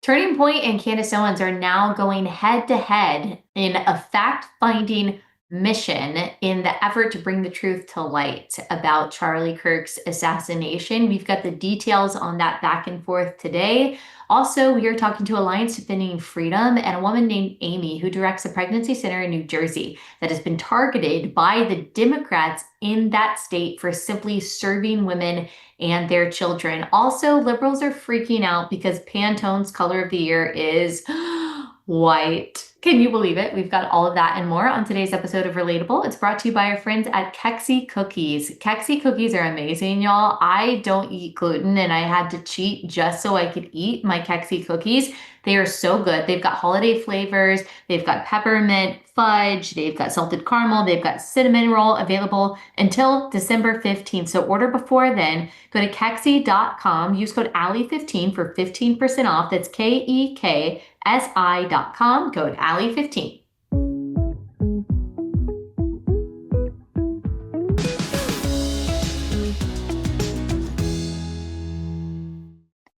Turning Point and Candace Owens are now going head to head in a fact-finding mission in the effort to bring the truth to light about Charlie Kirk's assassination. We've got the details on that back and forth today. Also, we are talking to Alliance Defending Freedom and a woman named Aimee who directs a pregnancy center in New Jersey that has been targeted by the Democrats in that state for simply serving women and their children. Also, liberals are freaking out because Pantone's color of the year is white. Can you believe it? We've got all of that and more on today's episode of Relatable. It's brought to you by our friends at Kexi Cookies. Kexi Cookies are amazing, y'all. I don't eat gluten and I had to cheat just so I could eat my Kexi cookies. They are so good. They've got holiday flavors. They've got peppermint fudge. They've got salted caramel. They've got cinnamon roll available until December 15th. So order before then. Go to kexi.com. Use code Allie15 for 15% off. That's KEKSI.com. Code Allie15.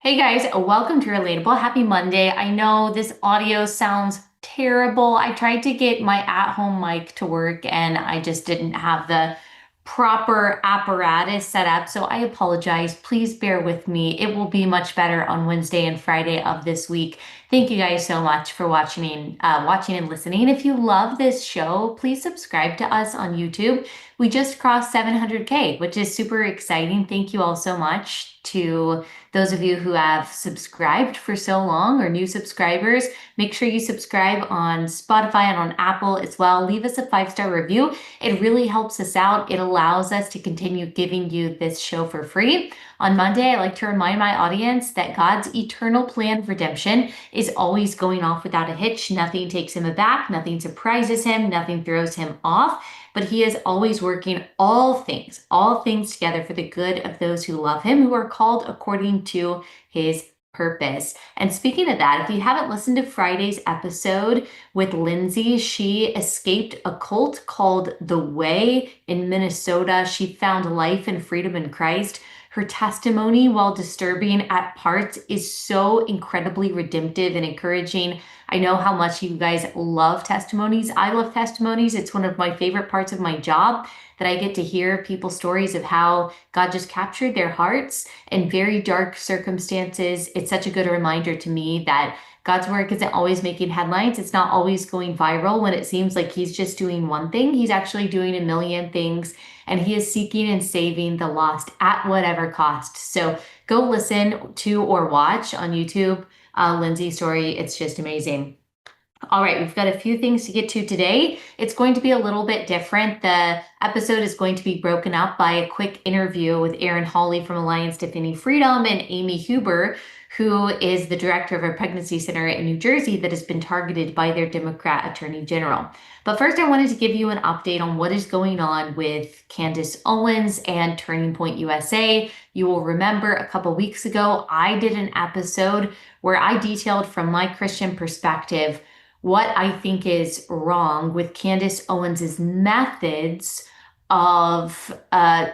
Hey guys, welcome to Relatable. Happy Monday. I know this audio sounds terrible. I tried to get my at-home mic to work and I just didn't have the proper apparatus set up, so I apologize. Please bear with me. It will be much better on Wednesday and Friday of this week. Thank you guys so much for watching and listening. If you love this show, please subscribe to us on YouTube. We just crossed 700K, which is super exciting. Thank you all so much to those of you who have subscribed for so long or new subscribers. Make sure you subscribe on Spotify and on Apple as well. Leave us a 5-star review. It really helps us out. It allows us to continue giving you this show for free. On Monday, I like to remind my audience that God's eternal plan of redemption is always going off without a hitch. Nothing takes him aback, nothing surprises him, nothing throws him off, but he is always working all things together for the good of those who love him, who are called according to his purpose. And speaking of that, if you haven't listened to Friday's episode with Lindsay, she escaped a cult called The Way in Minnesota. She found life and freedom in Christ. Her testimony, while disturbing at parts, is so incredibly redemptive and encouraging. I know how much you guys love testimonies. I love testimonies. It's one of my favorite parts of my job, that I get to hear people's stories of how God just captured their hearts in very dark circumstances. It's such a good reminder to me that God's work isn't always making headlines. It's not always going viral when it seems like he's just doing one thing. He's actually doing a million things, and he is seeking and saving the lost at whatever cost. So go listen to or watch on YouTube Lindsay's story. It's just amazing. All right, we've got a few things to get to today. It's going to be a little bit different. The episode is going to be broken up by a quick interview with Erin Hawley from Alliance Defending Freedom and Aimee Huber, who is the director of a pregnancy center in New Jersey that has been targeted by their Democrat Attorney General. But first, I wanted to give you an update on what is going on with Candace Owens and Turning Point USA. You will remember a couple weeks ago, I did an episode where I detailed from my Christian perspective what I think is wrong with Candace Owens's methods of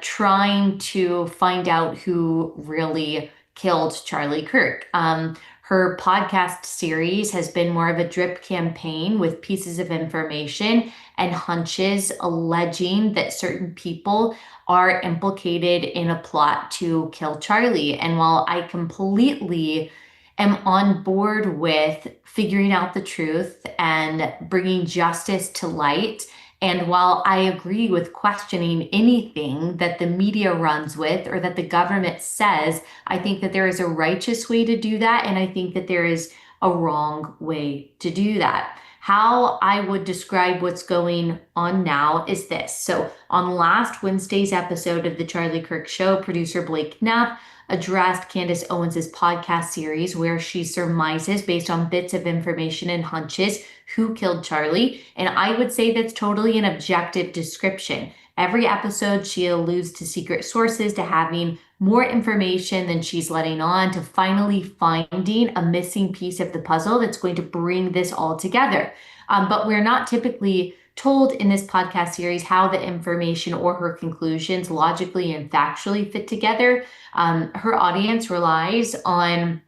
trying to find out who really killed Charlie Kirk. Her podcast series has been more of a drip campaign with pieces of information and hunches alleging that certain people are implicated in a plot to kill Charlie. And while I completely am on board with figuring out the truth and bringing justice to light, and while I agree with questioning anything that the media runs with or that the government says, I think that there is a righteous way to do that, and I think that there is a wrong way to do that. How I would describe what's going on now is this. So on last Wednesday's episode of the Charlie Kirk Show, producer Blake Neff addressed Candace Owens' podcast series where she surmises based on bits of information and hunches who killed Charlie. And I would say that's totally an objective description. Every episode, she alludes to secret sources, to having more information than she's letting on, to finally finding a missing piece of the puzzle that's going to bring this all together. But we're not typically told in this podcast series how the information or her conclusions logically and factually fit together. Her audience relies on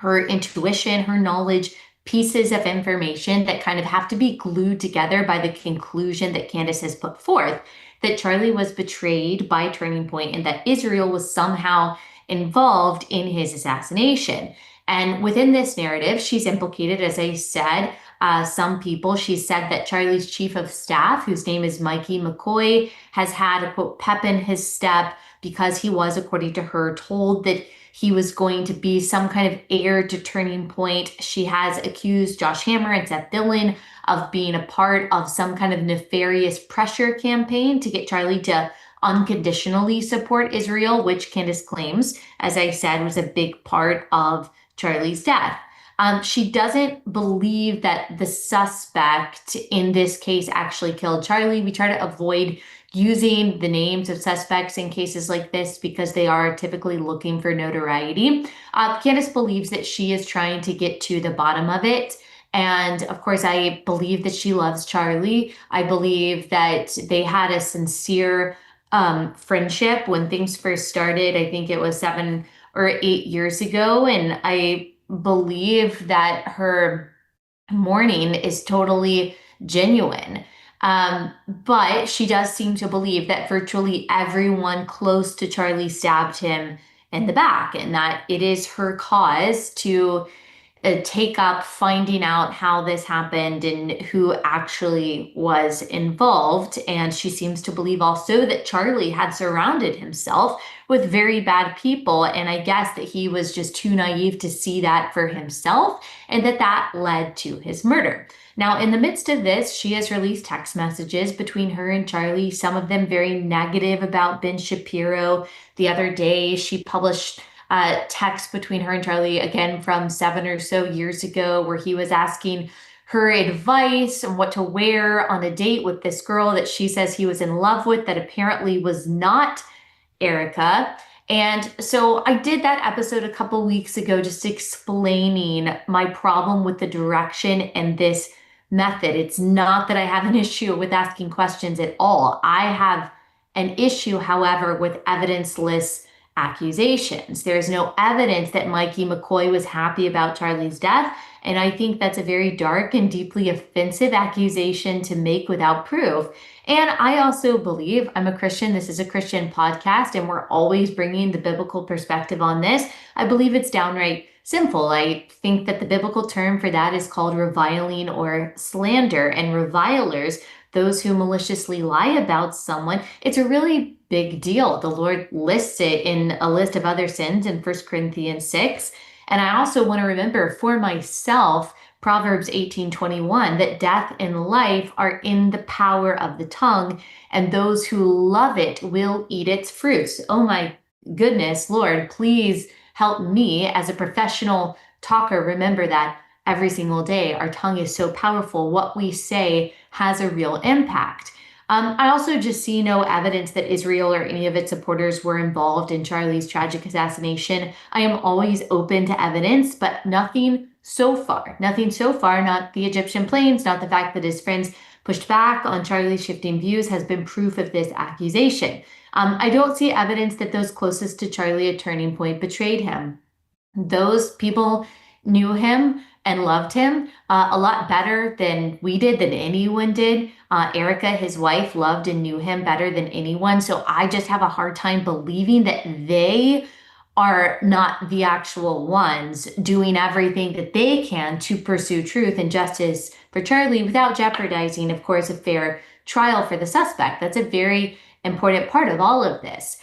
her intuition, her knowledge, pieces of information that kind of have to be glued together by the conclusion that Candace has put forth, that Charlie was betrayed by Turning Point and that Israel was somehow involved in his assassination. And within this narrative, she's implicated, as I said, some people. She said that Charlie's chief of staff, whose name is Mikey McCoy, has had a quote pep in his step because he was, according to her, told that he was going to be some kind of heir to Turning Point. She has accused Josh Hammer and Seth Dillon of being a part of some kind of nefarious pressure campaign to get Charlie to unconditionally support Israel, which Candace claims, as I said, was a big part of Charlie's death. She doesn't believe that the suspect in this case actually killed Charlie. We try to avoid using the names of suspects in cases like this because they are typically looking for notoriety. Candace believes that she is trying to get to the bottom of it. And of course, I believe that she loves Charlie. I believe that they had a sincere friendship when things first started. I think it was 7 or 8 years ago. And I believe that her mourning is totally genuine. But she does seem to believe that virtually everyone close to Charlie stabbed him in the back, and that it is her cause to take up finding out how this happened and who actually was involved. And she seems to believe also that Charlie had surrounded himself with very bad people. And I guess that he was just too naive to see that for himself, and that led to his murder. Now, in the midst of this, she has released text messages between her and Charlie, some of them very negative about Ben Shapiro. The other day, she published text between her and Charlie, again from 7 or so years ago, where he was asking her advice on what to wear on a date with this girl that she says he was in love with, that apparently was not Erica. And so I did that episode a couple weeks ago, just explaining my problem with the direction and this method. It's not that I have an issue with asking questions at all. I have an issue, however, with evidenceless accusations. There is no evidence that Mikey McCoy was happy about Charlie's death, and I think that's a very dark and deeply offensive accusation to make without proof. And I also believe, I'm a Christian, this is a Christian podcast, and we're always bringing the biblical perspective on this. I believe it's downright sinful. I think that the biblical term for that is called reviling or slander, and revilers, those who maliciously lie about someone, it's a really big deal. The Lord lists it in a list of other sins in 1 Corinthians 6. And I also want to remember for myself, Proverbs 18:21, that death and life are in the power of the tongue, and those who love it will eat its fruits. Oh my goodness, Lord, please help me as a professional talker remember that every single day. Our tongue is so powerful. What we say has a real impact. I also just see no evidence that Israel or any of its supporters were involved in Charlie's tragic assassination. I am always open to evidence, but nothing so far. Nothing so far, not the Egyptian planes, not the fact that his friends pushed back on Charlie's shifting views has been proof of this accusation. I don't see evidence that those closest to Charlie at Turning Point betrayed him. Those people knew him and loved him a lot better than we did, than anyone did. Erica, his wife, loved and knew him better than anyone. So I just have a hard time believing that they are not the actual ones doing everything that they can to pursue truth and justice for Charlie without jeopardizing, of course, a fair trial for the suspect. That's a very important part of all of this.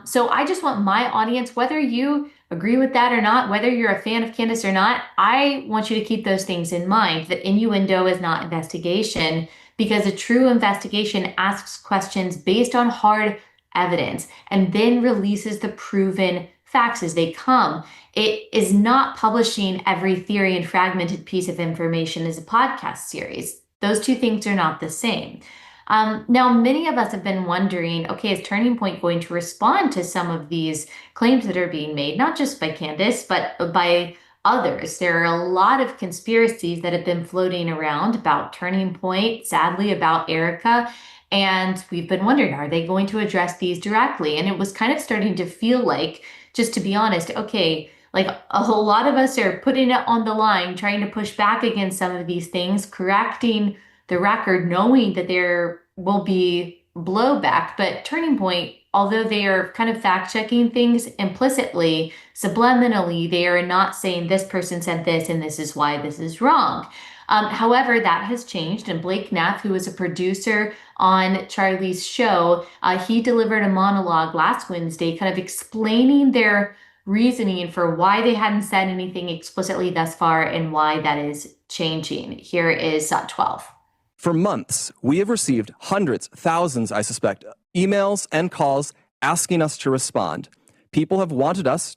So I just want my audience, whether you agree with that or not, whether you're a fan of Candace or not, I want you to keep those things in mind, that innuendo is not investigation, because a true investigation asks questions based on hard evidence and then releases the proven facts as they come. It is not publishing every theory and fragmented piece of information as a podcast series. Those two things are not the same. Now, many of us have been wondering, okay, is Turning Point going to respond to some of these claims that are being made, not just by Candace, but by others? There are a lot of conspiracies that have been floating around about Turning Point, sadly about Erica, and we've been wondering, are they going to address these directly? And it was kind of starting to feel like, just to be honest, okay, like a whole lot of us are putting it on the line, trying to push back against some of these things, correcting the record, knowing that there will be blowback. But Turning Point, although they are kind of fact checking things implicitly, subliminally, they are not saying this person said this and this is why this is wrong. However, that has changed, and Blake Neff, who was a producer on Charlie's show, he delivered a monologue last Wednesday, kind of explaining their reasoning for why they hadn't said anything explicitly thus far and why that is changing. Here is 12. For months, we have received hundreds, thousands, I suspect, emails and calls asking us to respond. People have wanted us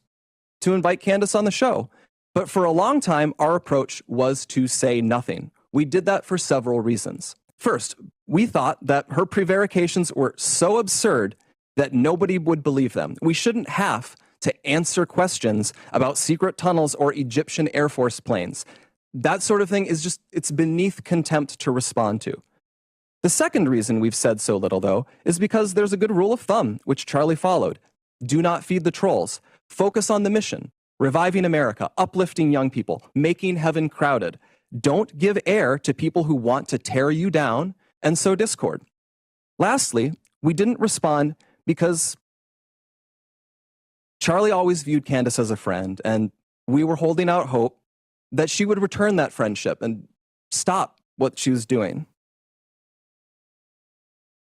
to invite Candace on the show. But for a long time, our approach was to say nothing. We did that for several reasons. First, we thought that her prevarications were so absurd that nobody would believe them. We shouldn't have to answer questions about secret tunnels or Egyptian Air Force planes. That sort of thing is just, it's beneath contempt to respond to. The second reason we've said so little, though, is because there's a good rule of thumb, which Charlie followed. Do not feed the trolls. Focus on the mission. Reviving America, uplifting young people, making heaven crowded. Don't give air to people who want to tear you down and sow discord. Lastly, we didn't respond because Charlie always viewed Candace as a friend, and we were holding out hope that she would return that friendship and stop what she was doing.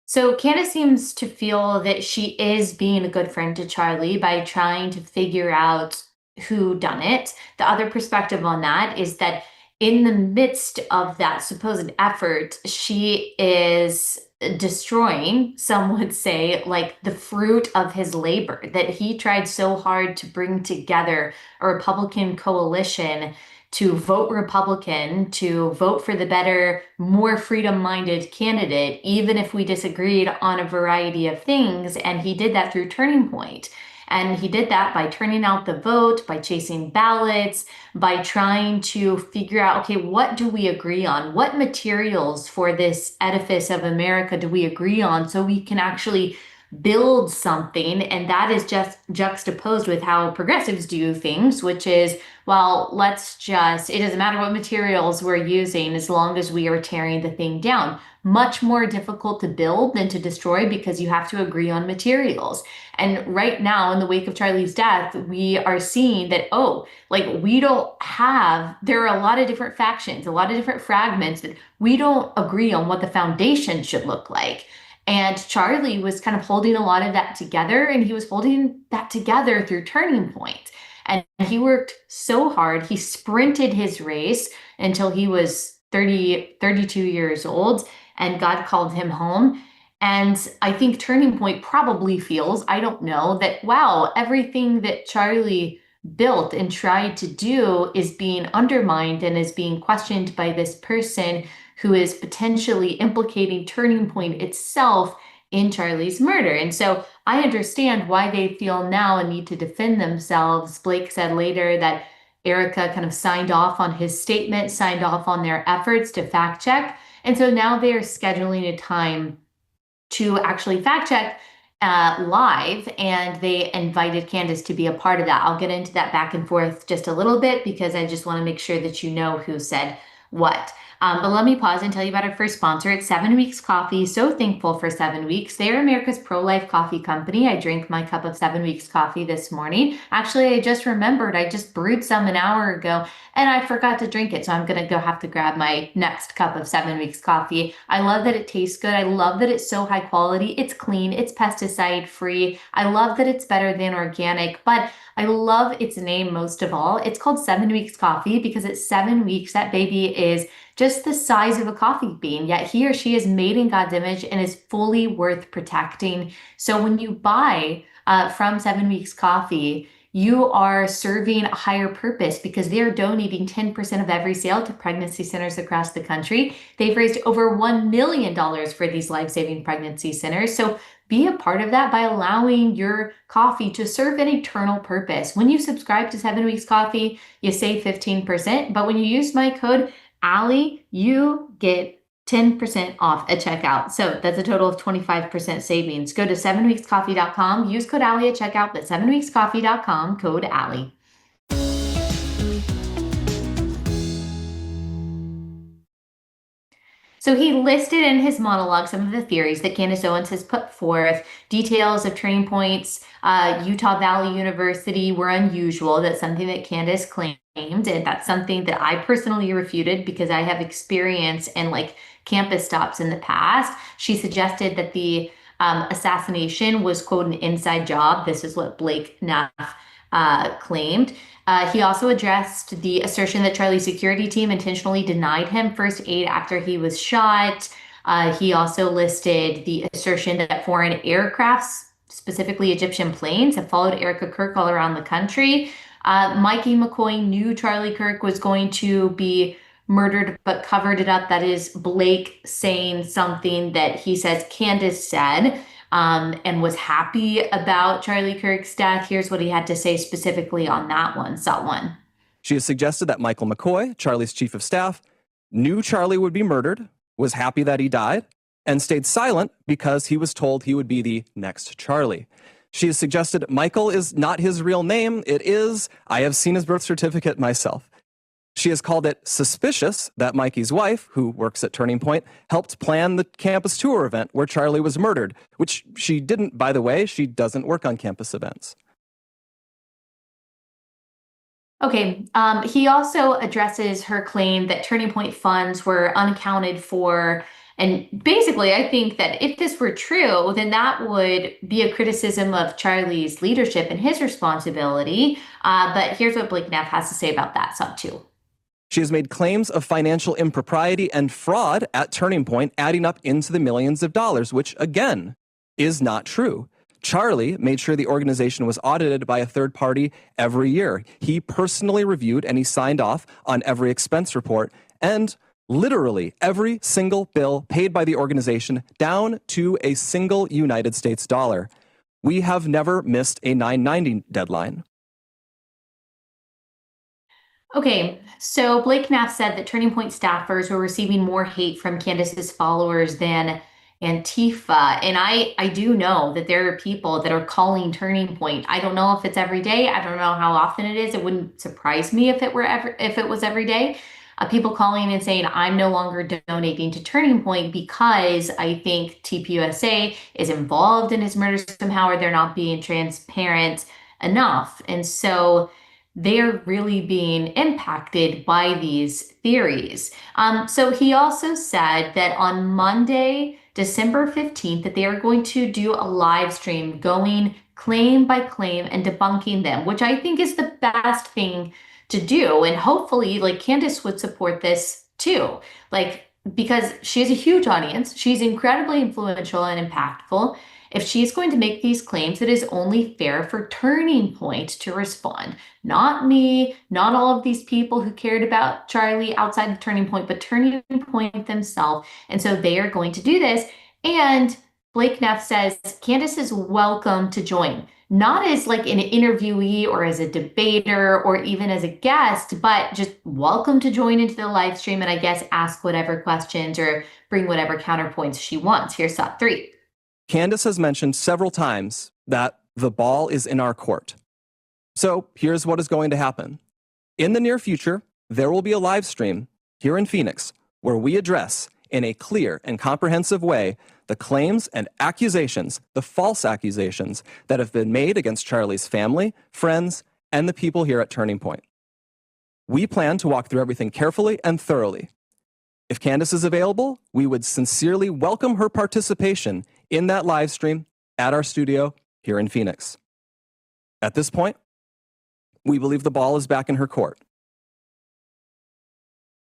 So Candace seems to feel that she is being a good friend to Charlie by trying to figure out who done it. The other perspective on that is that in the midst of that supposed effort, she is destroying, some would say, like the fruit of his labor, that he tried so hard to bring together a Republican coalition to vote Republican, to vote for the better, more freedom-minded candidate, even if we disagreed on a variety of things. And he did that through Turning Point. And he did that by turning out the vote, by chasing ballots, by trying to figure out, okay, what do we agree on? What materials for this edifice of America do we agree on so we can actually build something? And that is just juxtaposed with how progressives do things, which is, well, it doesn't matter what materials we're using as long as we are tearing the thing down. Much more difficult to build than to destroy because you have to agree on materials. And right now, in the wake of Charlie's death, we are seeing that, there are a lot of different factions, a lot of different fragments that we don't agree on what the foundation should look like. And Charlie was kind of holding a lot of that together, and he was holding that together through Turning Point. And he worked so hard. He sprinted his race until he was 32 years old, and God called him home. And I think Turning Point probably feels, I don't know, that, wow, everything that Charlie built and tried to do is being undermined and is being questioned by this person who is potentially implicating Turning Point itself in Charlie's murder. And so I understand why they feel now a need to defend themselves. Blake said later that Erica kind of signed off on his statement, signed off on their efforts to fact check. And so now they are scheduling a time to actually fact check live, and they invited Candace to be a part of that. I'll get into that back and forth just a little bit because I just want to make sure that you know who said what. But let me pause and tell you about our first sponsor. It's 7 Weeks Coffee. So thankful for 7 Weeks. They are America's pro-life coffee company. I drank my cup of 7 Weeks coffee this morning. Actually, I just remembered I just brewed some an hour ago and I forgot to drink it. So I'm going to go have to grab my next cup of 7 Weeks coffee. I love that it tastes good. I love that it's so high quality. It's clean. It's pesticide free. I love that it's better than organic, but I love its name most of all. It's called 7 Weeks Coffee because at 7 weeks, that baby is just the size of a coffee bean, yet he or she is made in God's image and is fully worth protecting. So when you buy from 7 Weeks Coffee, you are serving a higher purpose because they are donating 10% of every sale to pregnancy centers across the country. They've raised over $1 million for these life-saving pregnancy centers. So be a part of that by allowing your coffee to serve an eternal purpose. When you subscribe to 7 Weeks Coffee, you save 15%, but when you use my code Allie, you get 10% off at checkout. So that's a total of 25% savings. Go to 7weekscoffee.com, use code Allie at checkout. That's 7weekscoffee.com, code Allie. So he listed in his monologue some of the theories that Candace Owens has put forth. Details of turning points, Utah Valley University were unusual. That's something that Candace claimed, and that's something that I personally refuted because I have experience in like campus stops in the past. She suggested that the assassination was, quote, an inside job. This is what Blake Neff claimed. He also addressed the assertion that Charlie's security team intentionally denied him first aid after he was shot. He also listed the assertion that foreign aircrafts, specifically Egyptian planes, have followed Erica Kirk all around the country. Mikey McCoy knew Charlie Kirk was going to be murdered, but covered it up. That is Blake saying something that he says Candace said. And was happy about Charlie Kirk's death. Here's what he had to say specifically on that one. Saw one. She has suggested that Michael McCoy, Charlie's chief of staff, knew Charlie would be murdered, was happy that he died, and stayed silent because he was told he would be the next Charlie. She has suggested Michael is not his real name. It is. I have seen his birth certificate myself. She has called it suspicious that Mikey's wife, who works at Turning Point, helped plan the campus tour event where Charlie was murdered, which she didn't, by the way. She doesn't work on campus events. Okay. He also addresses her claim that Turning Point funds were unaccounted for. And basically, I think that if this were true, then that would be a criticism of Charlie's leadership and his responsibility. But here's what Blake Neff has to say about that sub too. She has made claims of financial impropriety and fraud at Turning Point, adding up into the millions of dollars, which, again, is not true. Charlie made sure the organization was audited by a third party every year. He personally reviewed and he signed off on every expense report, and literally every single bill paid by the organization, down to a single United States dollar. We have never missed a 990 deadline. Okay, so Blake Neff said that Turning Point staffers were receiving more hate from Candace's followers than Antifa. And I do know that there are people that are calling Turning Point. I don't know if it's every day. I don't know how often it is. It wouldn't surprise me if it was every day. People calling and saying, I'm no longer donating to Turning Point because I think TPUSA is involved in his murder somehow, or they're not being transparent enough. And so they're really being impacted by these theories. So he also said that on Monday, December 15th, that they are going to do a live stream going claim by claim and debunking them, which I think is the best thing to do. And hopefully, like, Candace would support this too, like, because she has a huge audience. She's incredibly influential and impactful. If she's going to make these claims, it is only fair for Turning Point to respond. Not me, not all of these people who cared about Charlie outside of Turning Point, but Turning Point themselves. And so they are going to do this. And Blake Neff says Candace is welcome to join, not as like an interviewee or as a debater or even as a guest, but just welcome to join into the live stream and I guess ask whatever questions or bring whatever counterpoints she wants. Here's thought 3. Candace has mentioned several times that the ball is in our court. So here's what is going to happen. In the near future, there will be a live stream here in Phoenix where we address in a clear and comprehensive way the claims and accusations, the false accusations that have been made against Charlie's family, friends, and the people here at Turning Point. We plan to walk through everything carefully and thoroughly. If Candace is available, we would sincerely welcome her participation in that live stream at our studio here in Phoenix. At this point, we believe the ball is back in her court.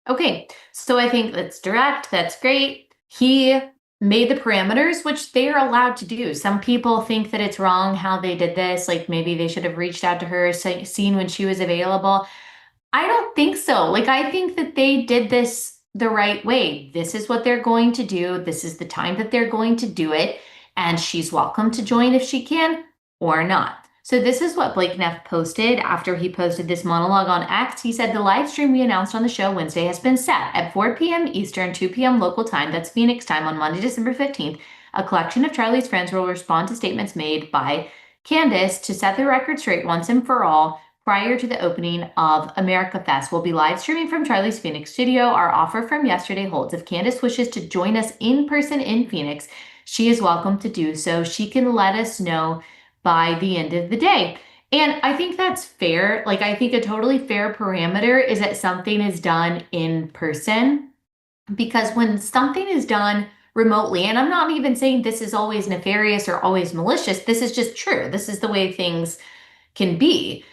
Okay, so I think that's direct. That's great. He made the parameters, which they are allowed to do. Some people think that it's wrong how they did this. Like maybe they should have reached out to her, seen when she was available. I don't think so. Like, I think that they did this the right way. This is what they're going to do. This is the time that they're going to do it. And she's welcome to join if she can or not. So this is what Blake Neff posted after he posted this monologue on X. He said, the live stream we announced on the show Wednesday has been set at 4 p.m. Eastern, 2 p.m. local time. That's Phoenix time on Monday, December 15th. A collection of Charlie's friends will respond to statements made by Candace to set the record straight once and for all. prior to the opening of America Fest. We'll be live streaming from Charlie's Phoenix studio. Our offer from yesterday holds. If Candace wishes to join us in person in Phoenix, she is welcome to do so. She can let us know by the end of the day. And I think that's fair. Like, I think a totally fair parameter is that something is done in person, because when something is done remotely, and I'm not even saying this is always nefarious or always malicious, this is just true. This is the way things can be.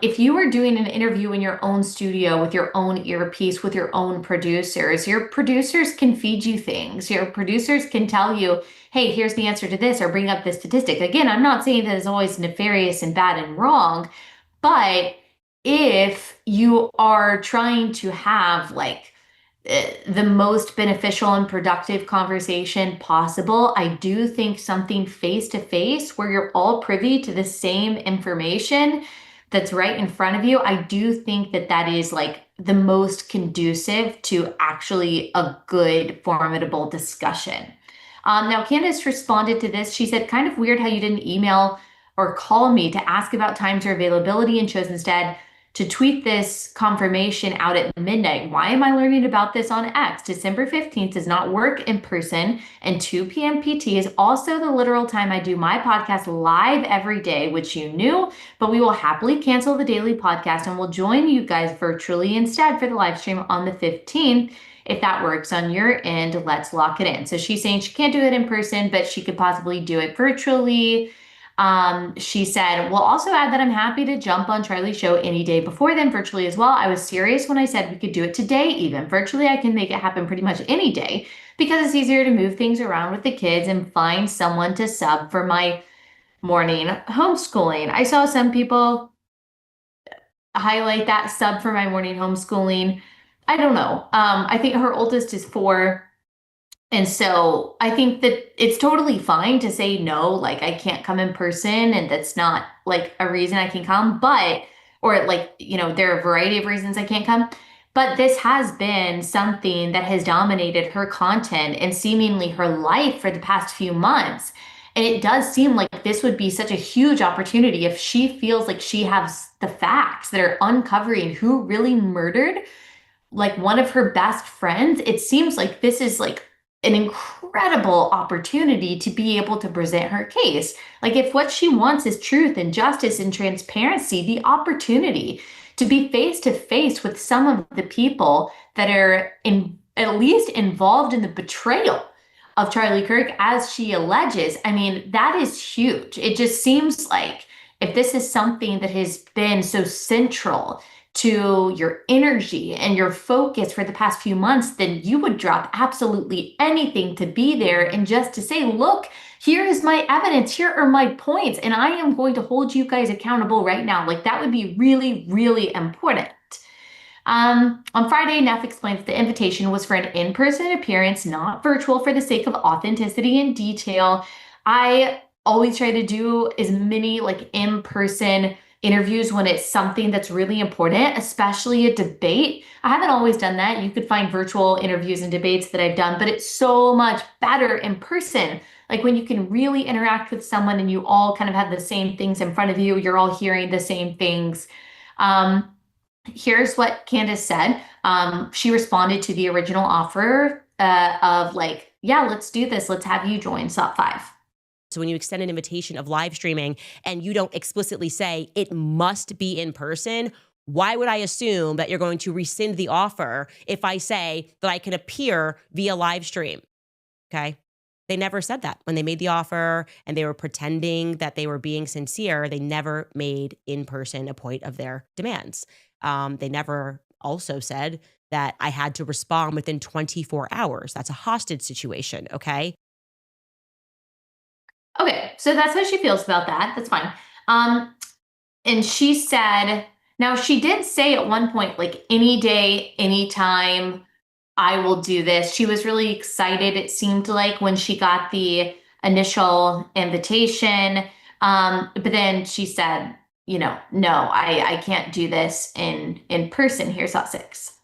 If you are doing an interview in your own studio with your own earpiece, with your own producers, your producers can feed you things. Your producers can tell you, hey, here's the answer to this, or bring up this statistic. Again, I'm not saying that it's always nefarious and bad and wrong, but if you are trying to have like the most beneficial and productive conversation possible, I do think something face to face where you're all privy to the same information that's right in front of you, I do think that that is like the most conducive to actually a good, formidable discussion. Now, Candace responded to this. She said, kind of weird how you didn't email or call me to ask about times or availability and chose instead to tweet this confirmation out at midnight. Why am I learning about this on X? December 15th does not work in person, and 2 p.m. PT is also the literal time I do my podcast live every day, which you knew, but we will happily cancel the daily podcast and will join you guys virtually instead for the live stream on the 15th. If that works on your end, let's lock it in. So she's saying she can't do it in person, but she could possibly do it virtually. She said, we'll also add that I'm happy to jump on Charlie's show any day before then virtually as well. I was serious when I said we could do it today even. Virtually, I can make it happen pretty much any day because it's easier to move things around with the kids and find someone to sub for my morning homeschooling. I saw some people highlight that sub for my morning homeschooling. I don't know. I think her oldest is 4. And so I think that it's totally fine to say no, like I can't come in person and that's not like a reason I can come, but, or like, you know, there are a variety of reasons I can't come, but this has been something that has dominated her content and seemingly her life for the past few months. And it does seem like this would be such a huge opportunity if she feels like she has the facts that are uncovering who really murdered like one of her best friends. It seems like this is like an incredible opportunity to be able to present her case. Like if what she wants is truth and justice and transparency, the opportunity to be face to face with some of the people that are at least involved in the betrayal of Charlie Kirk, as she alleges. I mean, that is huge. It just seems like if this is something that has been so central to your energy and your focus for the past few months, then you would drop absolutely anything to be there and just to say, look, here is my evidence, here are my points, and I am going to hold you guys accountable right now. Like that would be really, really important. On Friday, Neff explains the invitation was for an in-person appearance, not virtual, for the sake of authenticity and detail. I always try to do as many like in-person interviews when it's something that's really important, especially a debate. I haven't always done that. You could find virtual interviews and debates that I've done, but it's so much better in person. Like when you can really interact with someone and you all kind of have the same things in front of you, you're all hearing the same things. Here's what Candace said. She responded to the original offer of like, yeah, let's do this. Let's have you join SOP 5. So when you extend an invitation of live streaming and you don't explicitly say it must be in person, why would I assume that you're going to rescind the offer if I say that I can appear via live stream? Okay. They never said that when they made the offer and they were pretending that they were being sincere. They never made in person a point of their demands. They never also said that I had to respond within 24 hours. That's a hostage situation. Okay. Okay, so that's how she feels about that. That's fine. And she said, now she did say at one point, like any day, anytime, I will do this. She was really excited, it seemed like, when she got the initial invitation. But then she said, you know, no, I can't do this in person. Here's SOP 6.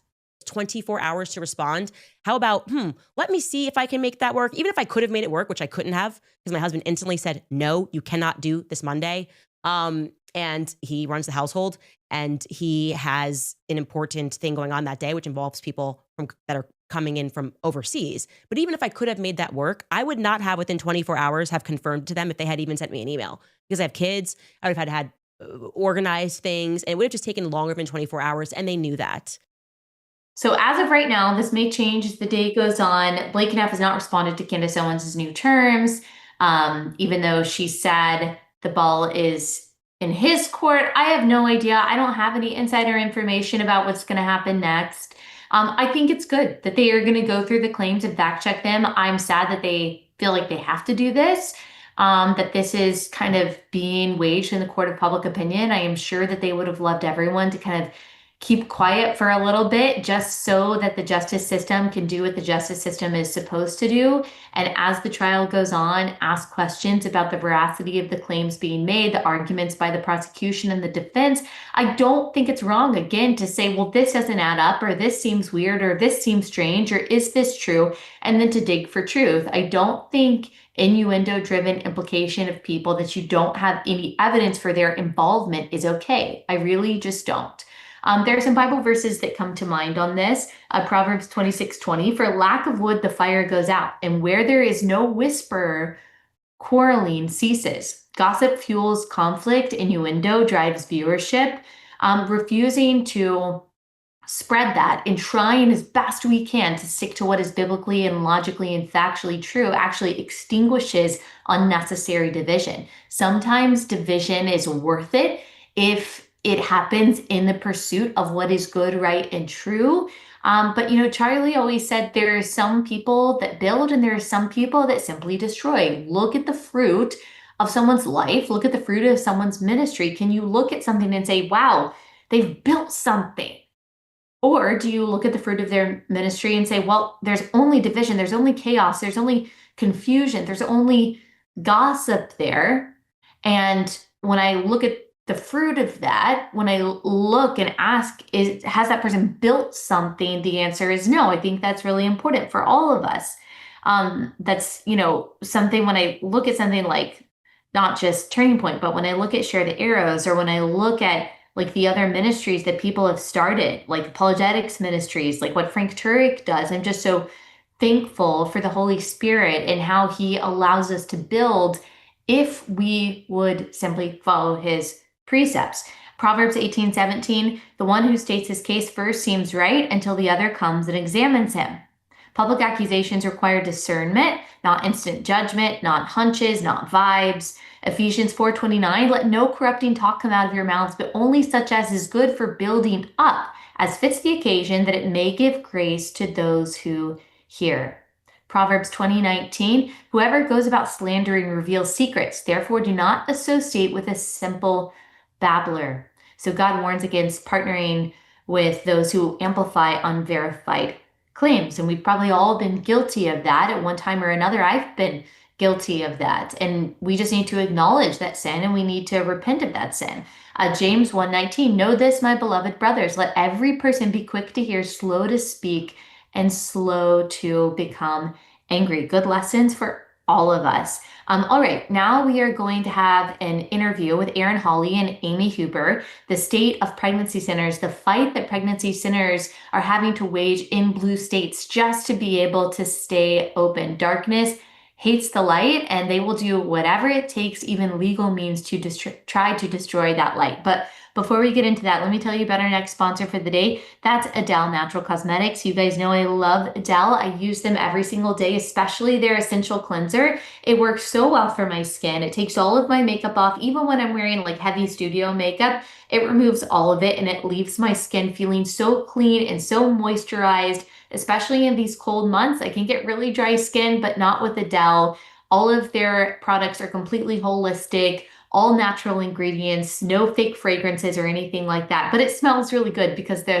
24 hours to respond. How about, let me see if I can make that work. Even if I could have made it work, which I couldn't have, because my husband instantly said, no, you cannot do this Monday. And he runs the household, and he has an important thing going on that day, which involves people that are coming in from overseas. But even if I could have made that work, I would not have within 24 hours have confirmed to them if they had even sent me an email, because I have kids. I would have had organized things, and it would have just taken longer than 24 hours, and they knew that. So as of right now, this may change as the day goes on. Blake Neff has not responded to Candace Owens' new terms, even though she said the ball is in his court. I have no idea. I don't have any insider information about what's going to happen next. I think it's good that they are going to go through the claims and fact check them. I'm sad that they feel like they have to do this, that this is kind of being waged in the court of public opinion. I am sure that they would have loved everyone to kind of keep quiet for a little bit, just so that the justice system can do what the justice system is supposed to do. And as the trial goes on, ask questions about the veracity of the claims being made, the arguments by the prosecution and the defense. I don't think it's wrong, again, to say, well, this doesn't add up, or this seems weird, or this seems strange, or is this true? And then to dig for truth. I don't think innuendo-driven implication of people that you don't have any evidence for their involvement is okay. I really just don't. There are some Bible verses that come to mind on this. Proverbs 26:20, for lack of wood, the fire goes out, and where there is no whisperer, quarreling ceases. Gossip fuels conflict, innuendo drives viewership. Refusing to spread that and trying as best we can to stick to what is biblically and logically and factually true actually extinguishes unnecessary division. Sometimes division is worth it if it happens in the pursuit of what is good, right, and true. But, Charlie always said there are some people that build and there are some people that simply destroy. Look at the fruit of someone's life. Look at the fruit of someone's ministry. Can you look at something and say, wow, they've built something? Or do you look at the fruit of their ministry and say, well, there's only division, there's only chaos, there's only confusion, there's only gossip there. And when I look at the fruit of that, when I look and ask, has that person built something? The answer is no. I think that's really important for all of us. That's, something when I look at something like not just Turning Point, but when I look at Share the Arrows, or when I look at like the other ministries that people have started, like apologetics ministries, like what Frank Turek does, I'm just so thankful for the Holy Spirit and how he allows us to build if we would simply follow his precepts. Proverbs 18:17, the one who states his case first seems right until the other comes and examines him. Public accusations require discernment, not instant judgment, not hunches, not vibes. Ephesians 4:29, let no corrupting talk come out of your mouths, but only such as is good for building up, as fits the occasion, that it may give grace to those who hear. Proverbs 20:19, whoever goes about slandering reveals secrets, therefore do not associate with a simple babbler. So God warns against partnering with those who amplify unverified claims. And we've probably all been guilty of that at one time or another. I've been guilty of that. And we just need to acknowledge that sin, and we need to repent of that sin. James 1:19, know this, my beloved brothers, let every person be quick to hear, slow to speak, and slow to become angry. Good lessons for all of us. All right, now we are going to have an interview with Erin, Hawley, and Aimee Huber, the state of pregnancy centers, the fight that pregnancy centers are having to wage in blue states just to be able to stay open. Darkness hates the light, and they will do whatever it takes, even legal means, to try to destroy that light. But before we get into that, let me tell you about our next sponsor for the day. That's Adele Natural Cosmetics. You guys know I love Adele. I use them every single day, especially their essential cleanser. It works so well for my skin. It takes all of my makeup off. Even when I'm wearing like heavy studio makeup, it removes all of it, and it leaves my skin feeling so clean and so moisturized, especially in these cold months. I can get really dry skin, but not with Adele. All of their products are completely holistic, all natural ingredients, no fake fragrances or anything like that. But it smells really good because the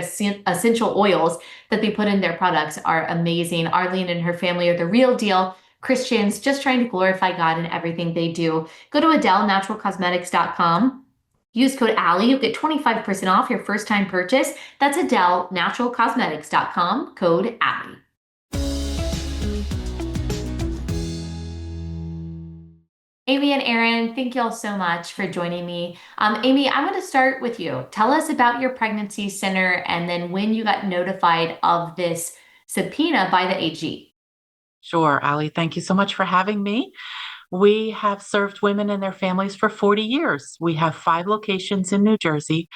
essential oils that they put in their products are amazing. Arlene and her family are the real deal. Christians just trying to glorify God in everything they do. Go to AdeleNaturalCosmetics.com. Use code Allie. You'll get 25% off your first time purchase. That's AdeleNaturalCosmetics.com, code Allie. Aimee and Erin, thank y'all so much for joining me. Aimee, I'm going to start with you. Tell us about your pregnancy center and then when you got notified of this subpoena by the AG. Sure, Allie. Thank you so much for having me. We have served women and their families for 40 years. We have 5 locations in New Jersey,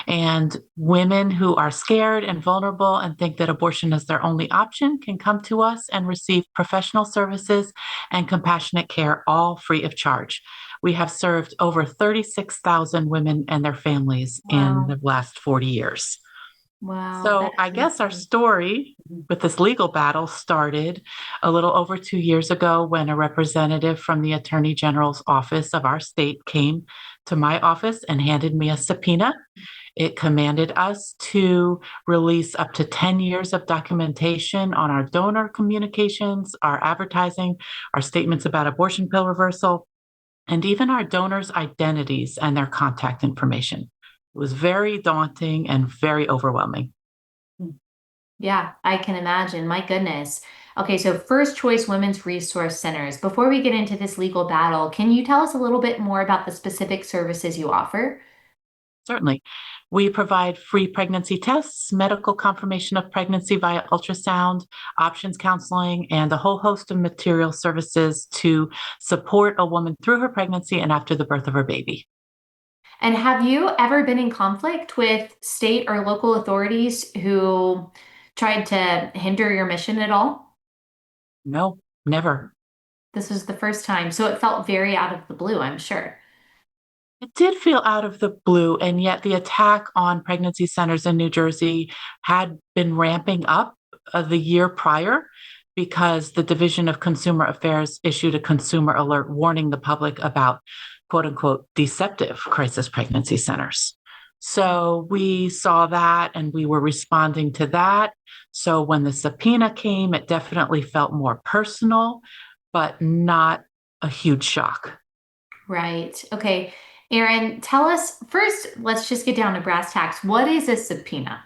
and women who are scared and vulnerable and think that abortion is their only option can come to us and receive professional services and compassionate care, all free of charge. We have served over 36,000 women and their families in Wow. the last 40 years. Wow, So that I is guess our amazing. story with this legal battle started a little over 2 years ago when a representative from the Attorney General's office of our state came to my office and handed me a subpoena. It commanded us to release up to 10 years of documentation on our donor communications, our advertising, our statements about abortion pill reversal, and even our donors' identities and their contact information. It was very daunting and very overwhelming. Yeah, I can imagine. My goodness. Okay, so First Choice Women's Resource Centers. Before we get into this legal battle, can you tell us a little bit more about the specific services you offer? Certainly. We provide free pregnancy tests, medical confirmation of pregnancy via ultrasound, options counseling, and a whole host of material services to support a woman through her pregnancy and after the birth of her baby. And have you ever been in conflict with state or local authorities who tried to hinder your mission at all? No, never. This was the first time, so it felt very out of the blue, I'm sure. It did feel out of the blue, and yet the attack on pregnancy centers in New Jersey had been ramping up the year prior because the Division of Consumer Affairs issued a consumer alert warning the public about quote unquote deceptive crisis pregnancy centers. So we saw that and we were responding to that. So when the subpoena came, it definitely felt more personal, but not a huge shock. Right. Okay. Erin, tell us first, let's just get down to brass tacks. What is a subpoena?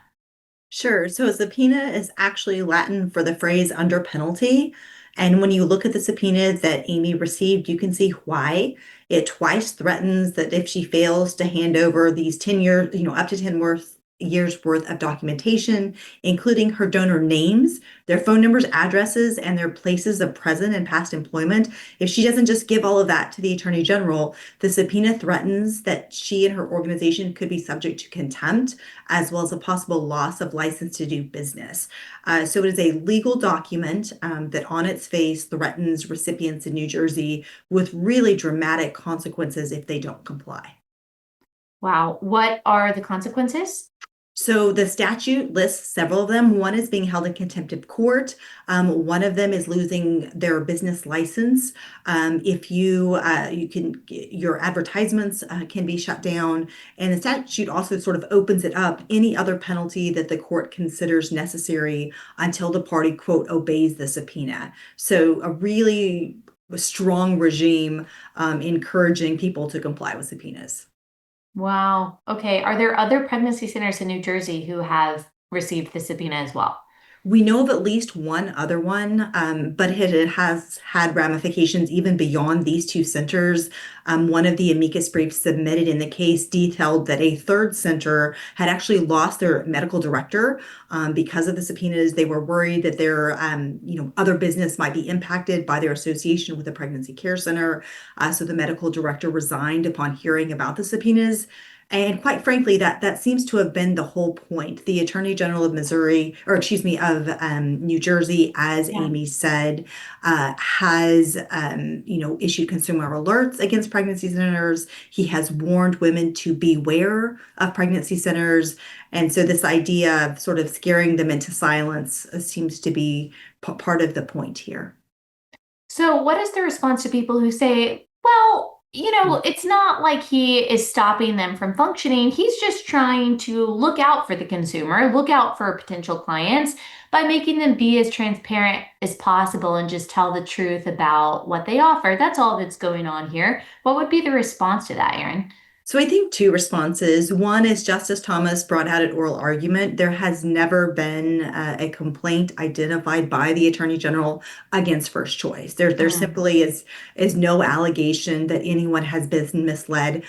Sure. So a subpoena is actually Latin for the phrase under penalty. And when you look at the subpoena that Aimee received, you can see why. It twice threatens that if she fails to hand over these 10 years, up to 10 years worth of documentation, including her donor names, their phone numbers, addresses, and their places of present and past employment. If she doesn't just give all of that to the Attorney General, the subpoena threatens that she and her organization could be subject to contempt, as well as a possible loss of license to do business. So it is a legal document that on its face threatens recipients in New Jersey with really dramatic consequences if they don't comply. Wow. What are the consequences? So the statute lists several of them. One is being held in contempt of court. One of them is losing their business license. If you can, your advertisements can be shut down. And the statute also sort of opens it up, any other penalty that the court considers necessary until the party, quote, obeys the subpoena. So a really strong regime encouraging people to comply with subpoenas. Wow. Okay. Are there other pregnancy centers in New Jersey who have received the subpoena as well? We know of at least one other one, but it has had ramifications even beyond these 2 centers. One of the amicus briefs submitted in the case detailed that a third center had actually lost their medical director because of the subpoenas. They were worried that their, other business might be impacted by their association with the pregnancy care center. So the medical director resigned upon hearing about the subpoenas. And quite frankly, that seems to have been the whole point. The Attorney General of Missouri, or excuse me, of New Jersey, as Yeah. Aimee said, has issued consumer alerts against pregnancy centers. He has warned women to beware of pregnancy centers, and so this idea of sort of scaring them into silence seems to be part of the point here. So, what is the response to people who say, well, it's not like he is stopping them from functioning. He's just trying to look out for the consumer, look out for potential clients by making them be as transparent as possible and just tell the truth about what they offer. That's all that's going on here. What would be the response to that, Erin? So I think two responses. One is Justice Thomas brought out at oral argument. There has never been a complaint identified by the Attorney General against First Choice. There simply is no allegation that anyone has been misled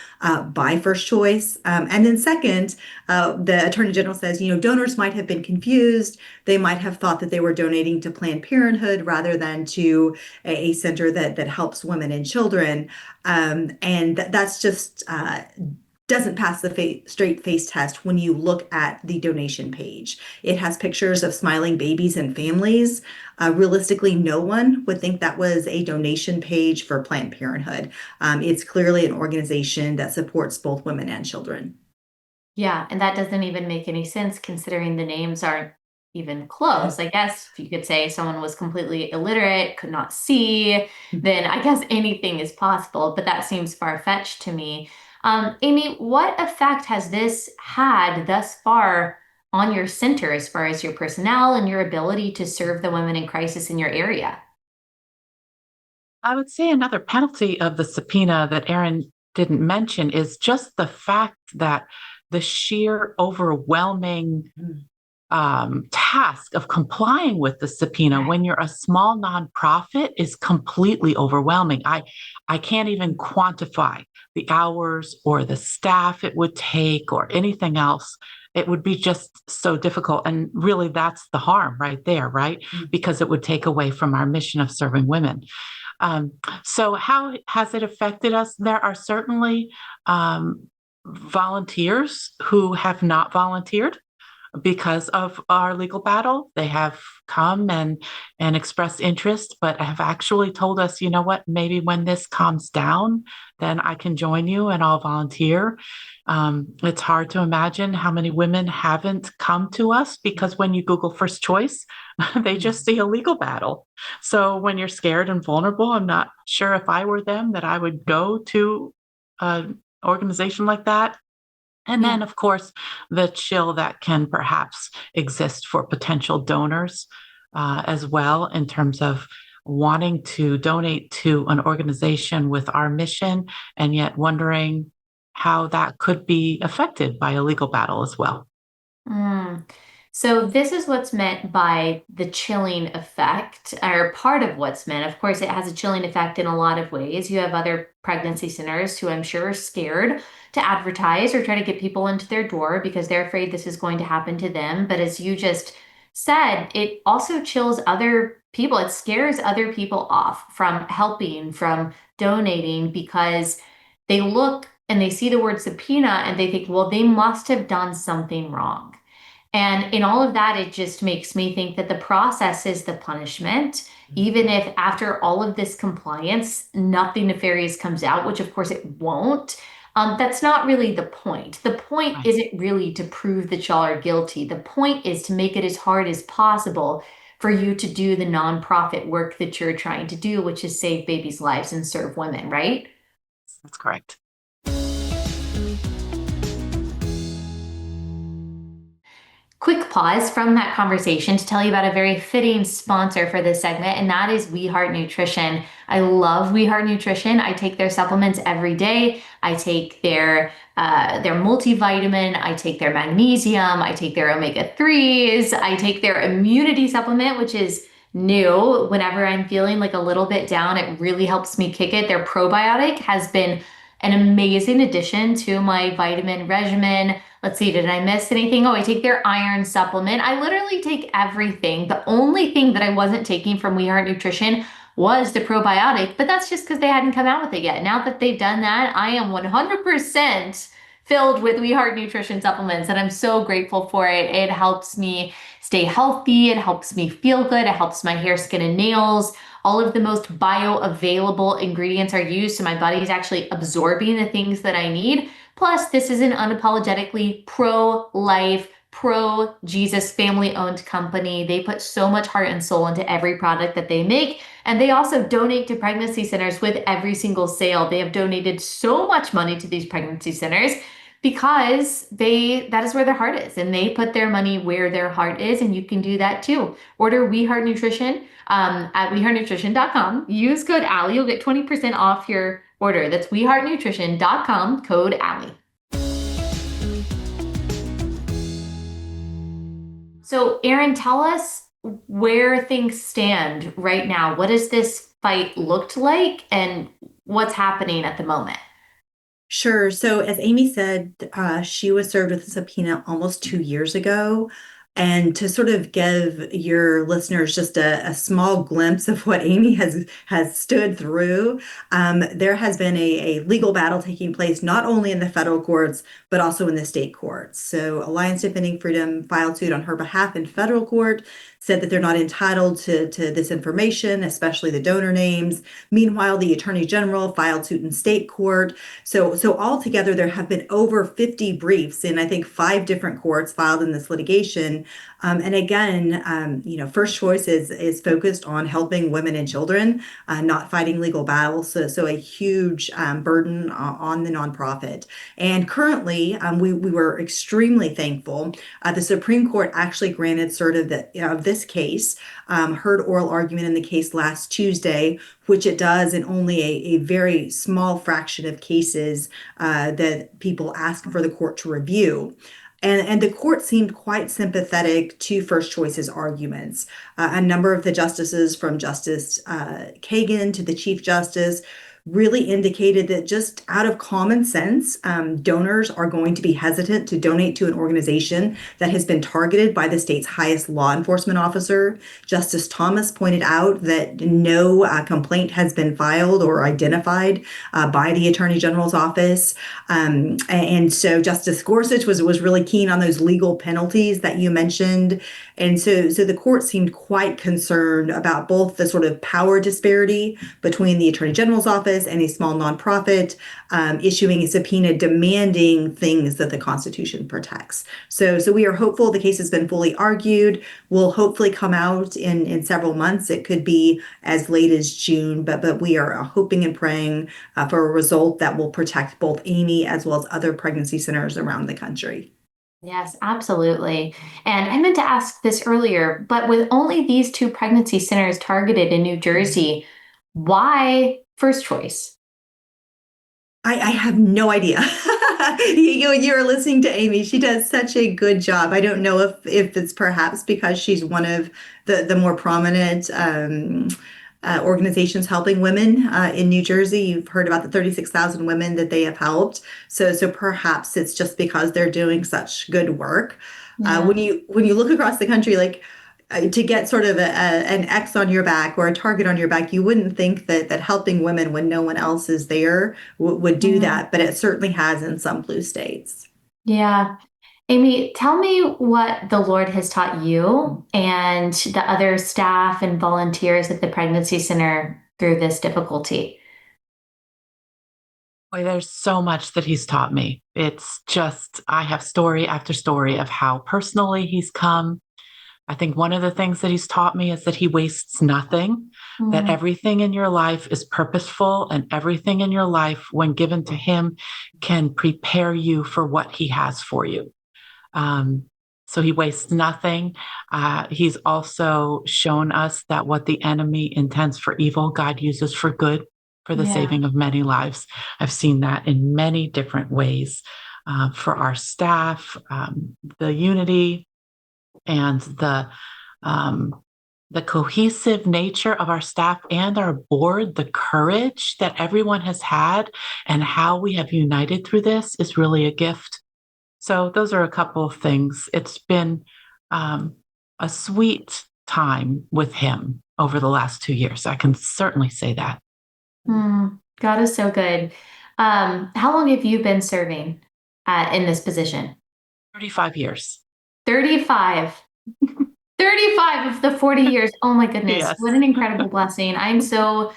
by First Choice. And then second, the Attorney General says, donors might have been confused. They might have thought that they were donating to Planned Parenthood rather than to a center that helps women and children. And that's just doesn't pass the straight face test when you look at the donation page. It has pictures of smiling babies and families. Realistically, no one would think that was a donation page for Planned Parenthood. It's clearly an organization that supports both women and children. Yeah, and that doesn't even make any sense considering the names aren't even close. I guess if you could say someone was completely illiterate, could not see, then I guess anything is possible, but that seems far-fetched to me. Aimee, what effect has this had thus far on your center as far as your personnel and your ability to serve the women in crisis in your area? I would say another penalty of the subpoena that Erin didn't mention is just the fact that the sheer overwhelming task of complying with the subpoena when you're a small nonprofit is completely overwhelming. I can't even quantify the hours or the staff it would take or anything else. It would be just so difficult. And really, that's the harm right there, right? Because it would take away from our mission of serving women. So how has it affected us? There are certainly volunteers who have not volunteered because of our legal battle. They have come and expressed interest, but have actually told us, you know what, maybe when this calms down, then I can join you and I'll volunteer. It's hard to imagine how many women haven't come to us because when you Google First Choice, they just see a legal battle. So when you're scared and vulnerable, I'm not sure if I were them that I would go to an organization like that. And then, of course, the chill that can perhaps exist for potential donors as well, in terms of wanting to donate to an organization with our mission, and yet wondering how that could be affected by a legal battle as well. So this is what's meant by the chilling effect, or part of what's meant. Of course, it has a chilling effect in a lot of ways. You have other pregnancy centers who I'm sure are scared to advertise or try to get people into their door because they're afraid this is going to happen to them. But as you just said, it also chills other people. It scares other people off from helping, from donating, because they look and they see the word subpoena and they think, well, they must have done something wrong. And in all of that, it just makes me think that the process is the punishment, even if after all of this compliance, nothing nefarious comes out, which of course it won't. That's not really the point. The point isn't really to prove that y'all are guilty. The point is to make it as hard as possible for you to do the nonprofit work that you're trying to do, which is save babies' lives and serve women, right? That's correct. Quick pause from that conversation to tell you about a very fitting sponsor for this segment, and that is We Heart Nutrition. I love We Heart Nutrition. I take their supplements every day. I take their multivitamin. I take their magnesium. I take their omega-3s. I take their immunity supplement, which is new. Whenever I'm feeling like a little bit down, it really helps me kick it. Their probiotic has been an amazing addition to my vitamin regimen. Let's see, did I miss anything? Oh, I take their iron supplement. I literally take everything. The only thing that I wasn't taking from We Heart Nutrition was the probiotic, but that's just because they hadn't come out with it yet. Now that they've done that, I am 100% filled with We Heart Nutrition supplements, and I'm so grateful for it. It helps me stay healthy. It helps me feel good. It helps my hair, skin, and nails. All of the most bioavailable ingredients are used, so my body is actually absorbing the things that I need. Plus, this is an unapologetically pro-life, pro-Jesus family-owned company. They put so much heart and soul into every product that they make, and they also donate to pregnancy centers with every single sale. They have donated so much money to these pregnancy centers because that is where their heart is, and they put their money where their heart is, and you can do that too. Order We Heart Nutrition at weheartnutrition.com. Use code Allie. You'll get 20% off your order. That's weheartnutrition.com, code Allie. So, Erin, tell us where things stand right now. What does this fight looked like and what's happening at the moment? Sure. So, as Aimee said, she was served with a subpoena almost 2 years ago. And to sort of give your listeners just a small glimpse of what Aimee has stood through, there has been a legal battle taking place not only in the federal courts, but also in the state courts. So, Alliance Defending Freedom filed suit on her behalf in federal court, said that they're not entitled to this information, especially the donor names. Meanwhile, the Attorney General filed suit in state court. So altogether, there have been over 50 briefs in, I think, 5 different courts filed in this litigation. And again, First Choice is focused on helping women and children, not fighting legal battles. So a huge burden on the nonprofit. And currently, we were extremely thankful. The Supreme Court actually granted cert of this case, heard oral argument in the case last Tuesday, which it does in only a very small fraction of cases that people ask for the court to review. And the court seemed quite sympathetic to First Choice's arguments. A number of the justices, from Justice Kagan to the Chief Justice, really indicated that just out of common sense, donors are going to be hesitant to donate to an organization that has been targeted by the state's highest law enforcement officer. Justice Thomas pointed out that no complaint has been filed or identified by the Attorney General's office. And so Justice Gorsuch was really keen on those legal penalties that you mentioned. And so the court seemed quite concerned about both the sort of power disparity between the Attorney General's office and a small nonprofit issuing a subpoena demanding things that the Constitution protects. So we are hopeful the case has been fully argued, will hopefully come out in several months. It could be as late as June, but we are hoping and praying for a result that will protect both Aimee as well as other pregnancy centers around the country. Yes, absolutely. And I meant to ask this earlier, but with only these 2 pregnancy centers targeted in New Jersey, why First Choice? I have no idea. You're listening to Aimee. She does such a good job. I don't know if it's perhaps because she's one of the more prominent organizations helping women in New Jersey. You've heard about the 36,000 women that they have helped. So perhaps it's just because they're doing such good work. Yeah. When you look across the country, like to get sort of an X on your back or a target on your back, you wouldn't think that helping women when no one else is there would do that, but it certainly has in some blue states. Yeah. Aimee, tell me what the Lord has taught you and the other staff and volunteers at the pregnancy center through this difficulty. Boy, there's so much that he's taught me. It's just, I have story after story of how personally he's come. I think one of the things that he's taught me is that he wastes nothing, that everything in your life is purposeful, and everything in your life, when given to him, can prepare you for what he has for you. So he wastes nothing. He's also shown us that what the enemy intends for evil, God uses for good, for the saving of many lives. I've seen that in many different ways for our staff, the unity and the cohesive nature of our staff and our board, the courage that everyone has had, and how we have united through this is really a gift. So those are a couple of things. It's been a sweet time with him over the last 2 years. I can certainly say that. God is so good. How long have you been serving in this position? 35 years. 35. 35 of the 40 years. Oh my goodness. Yes. What an incredible blessing. I'm so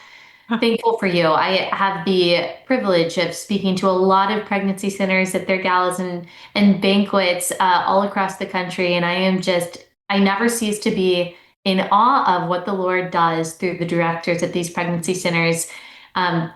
thankful for you. I have the privilege of speaking to a lot of pregnancy centers at their galas and banquets all across the country. And I never cease to be in awe of what the Lord does through the directors at these pregnancy centers.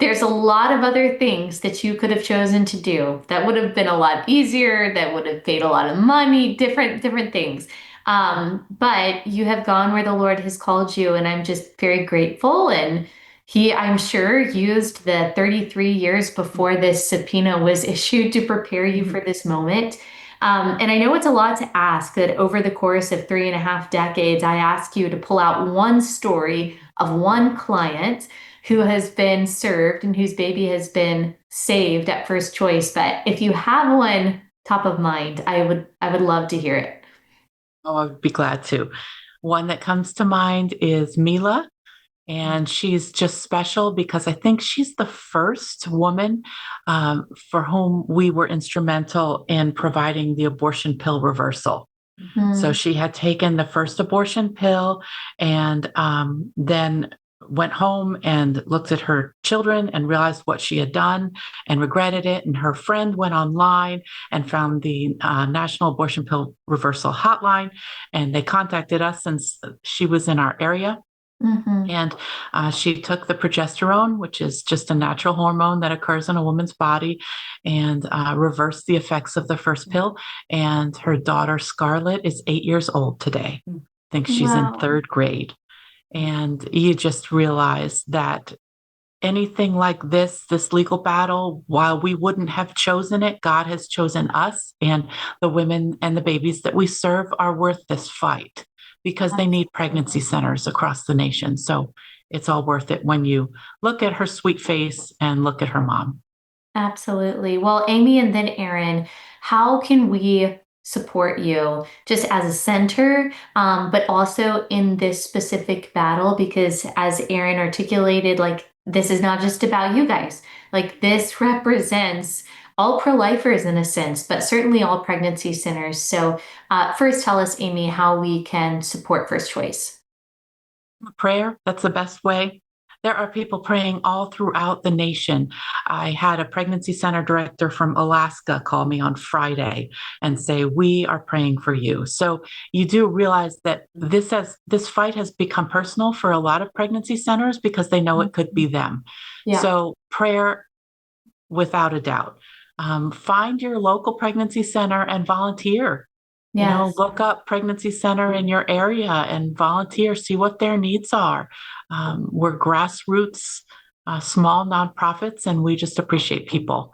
There's a lot of other things that you could have chosen to do that would have been a lot easier, that would have paid a lot of money, different things. But you have gone where the Lord has called you, and I'm just very grateful and He, I'm sure, used the 33 years before this subpoena was issued to prepare you for this moment. And I know it's a lot to ask that over the course of 3.5 decades, I ask you to pull out one story of one client who has been served and whose baby has been saved at first choice. But if you have one top of mind, I would love to hear it. Oh, I would be glad to. One that comes to mind is Mila. And she's just special because I think she's the first woman for whom we were instrumental in providing the abortion pill reversal. So she had taken the first abortion pill and then went home and looked at her children and realized what she had done and regretted it. And her friend went online and found the National Abortion Pill Reversal Hotline, and they contacted us since she was in our area. And she took the progesterone, which is just a natural hormone that occurs in a woman's body, and reversed the effects of the first pill. And her daughter, Scarlett, is 8 years old today. I think she's in 3rd grade. And you just realize that anything like this legal battle, while we wouldn't have chosen it, God has chosen us, and the women and the babies that we serve are worth this fight, because they need pregnancy centers across the nation. So it's all worth it when you look at her sweet face and look at her mom. Absolutely. Well, Aimee and then Erin, how can we support you just as a center, but also in this specific battle? Because as Erin articulated, like, this is not just about you guys. Like, this represents all pro-lifers in a sense, but certainly all pregnancy centers. So first, tell us, Aimee, how we can support First Choice. Prayer, that's the best way. There are people praying all throughout the nation. I had a pregnancy center director from Alaska call me on Friday and say, "We are praying for you." So you do realize that this fight has become personal for a lot of pregnancy centers because they know it could be them. Yeah. So prayer, without a doubt. Find your local pregnancy center and volunteer. Yes. Look up pregnancy center in your area and volunteer, see what their needs are. We're grassroots, small nonprofits, and we just appreciate people.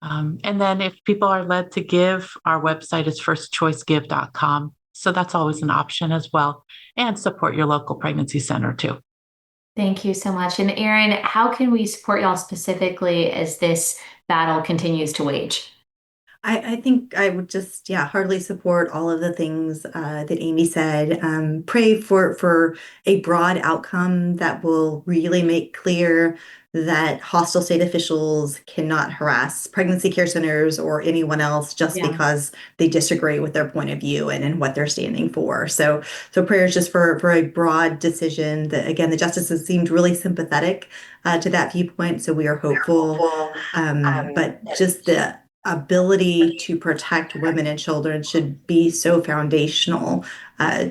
And then if people are led to give, our website is firstchoicegive.com. So that's always an option as well. And support your local pregnancy center too. Thank you so much. And Erin, how can we support y'all specifically as this battle continues to wage? I think I would just, heartily support all of the things that Aimee said. Pray for a broad outcome that will really make clear that hostile state officials cannot harass pregnancy care centers or anyone else just because they disagree with their point of view and what they're standing for. So prayers just for a broad decision. That, again, the justices seemed really sympathetic to that viewpoint, so we are hopeful. But just the ability to protect women and children should be so foundational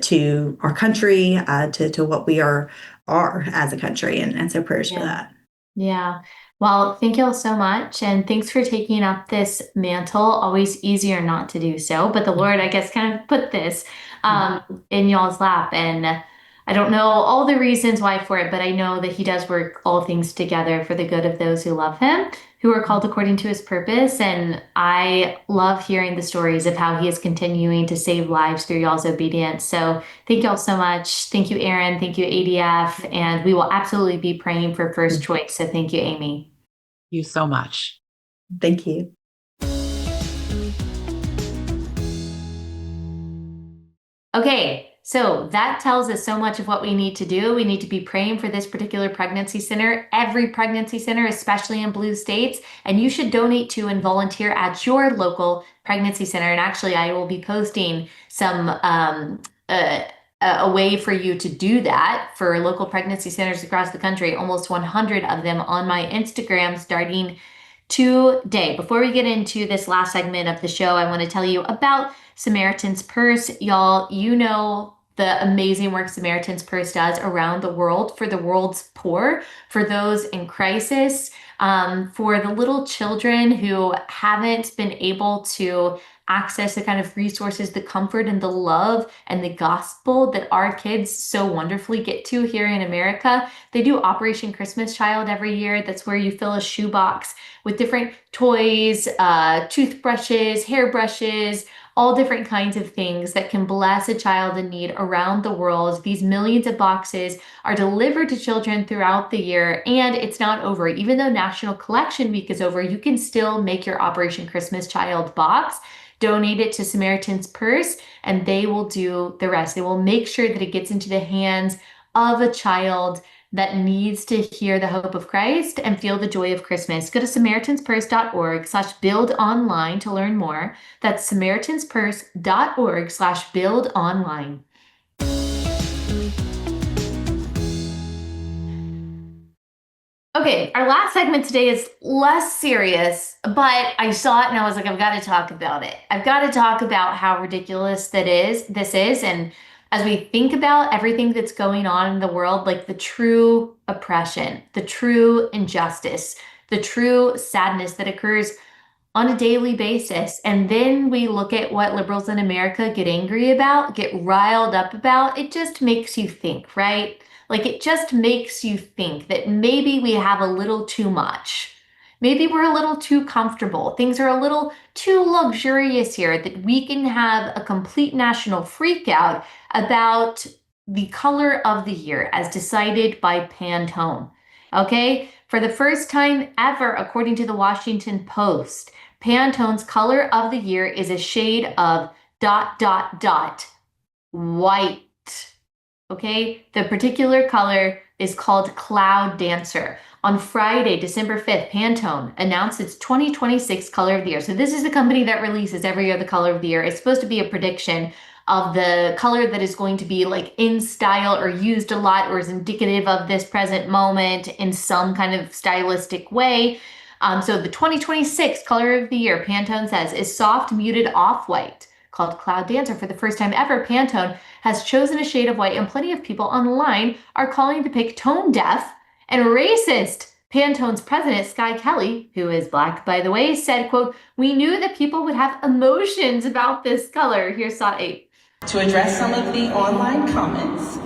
to our country, to what we are as a country, and so prayers for that. Yeah. Well, thank you all so much. And thanks for taking up this mantle. Always easier not to do so. But the Lord, I guess, kind of put this in y'all's lap. And I don't know all the reasons why for it, but I know that he does work all things together for the good of those who love him, who are called according to his purpose. And I love hearing the stories of how he is continuing to save lives through y'all's obedience. So thank y'all so much. Thank you, Erin. Thank you, ADF. And we will absolutely be praying for First Choice. So thank you, Aimee. Thank you so much. Thank you. Okay. So that tells us so much of what we need to do. We need to be praying for this particular pregnancy center, every pregnancy center, especially in blue states. And you should donate to and volunteer at your local pregnancy center. And actually, I will be posting some a way for you to do that for local pregnancy centers across the country, almost 100 of them on my Instagram starting today. Before we get into this last segment of the show, I want to tell you about Samaritan's Purse. Y'all, you know the amazing work Samaritan's Purse does around the world for the world's poor, for those in crisis, for the little children who haven't been able to access the kind of resources, the comfort and the love and the gospel that our kids so wonderfully get to here in America. They do Operation Christmas Child every year. That's where you fill a shoebox with different toys, toothbrushes, hairbrushes, all different kinds of things that can bless a child in need around the world. These millions of boxes are delivered to children throughout the year, and it's not over. Even though National Collection Week is over, you can still make your Operation Christmas Child box, donate it to Samaritan's Purse, and they will do the rest. They will make sure that it gets into the hands of a child that needs to hear the hope of Christ and feel the joy of Christmas. Go to samaritanspurse.org/build-online to learn more. That's samaritanspurse.org/build-online. Okay, our last segment today is less serious, but I saw it and I was like, I've got to talk about it. I've got to talk about how ridiculous this is, and as we think about everything that's going on in the world, like the true oppression, the true injustice, the true sadness that occurs on a daily basis. And then we look at what liberals in America get angry about, get riled up about. It just makes you think, right? Like it just makes you think that maybe we have a little too much. Maybe we're a little too comfortable. Things are a little too luxurious here, that we can have a complete national freakout about the color of the year as decided by Pantone. Okay? For the first time ever, according to the Washington Post, Pantone's color of the year is a shade of ... white. Okay? The particular color is called Cloud Dancer. On Friday, December 5th, Pantone announced its 2026 color of the year. So this is the company that releases every year the color of the year. It's supposed to be a prediction of the color that is going to be like in style or used a lot or is indicative of this present moment in some kind of stylistic way. So the 2026 color of the year, Pantone says, is soft muted off-white called Cloud Dancer. For the first time ever, Pantone has chosen a shade of white, and plenty of people online are calling the pick tone deaf and racist. Pantone's president, Skye Kelly, who is black, by the way, said, quote, "We knew that people would have emotions about this color." Here's Saw 8. To address some of the online comments,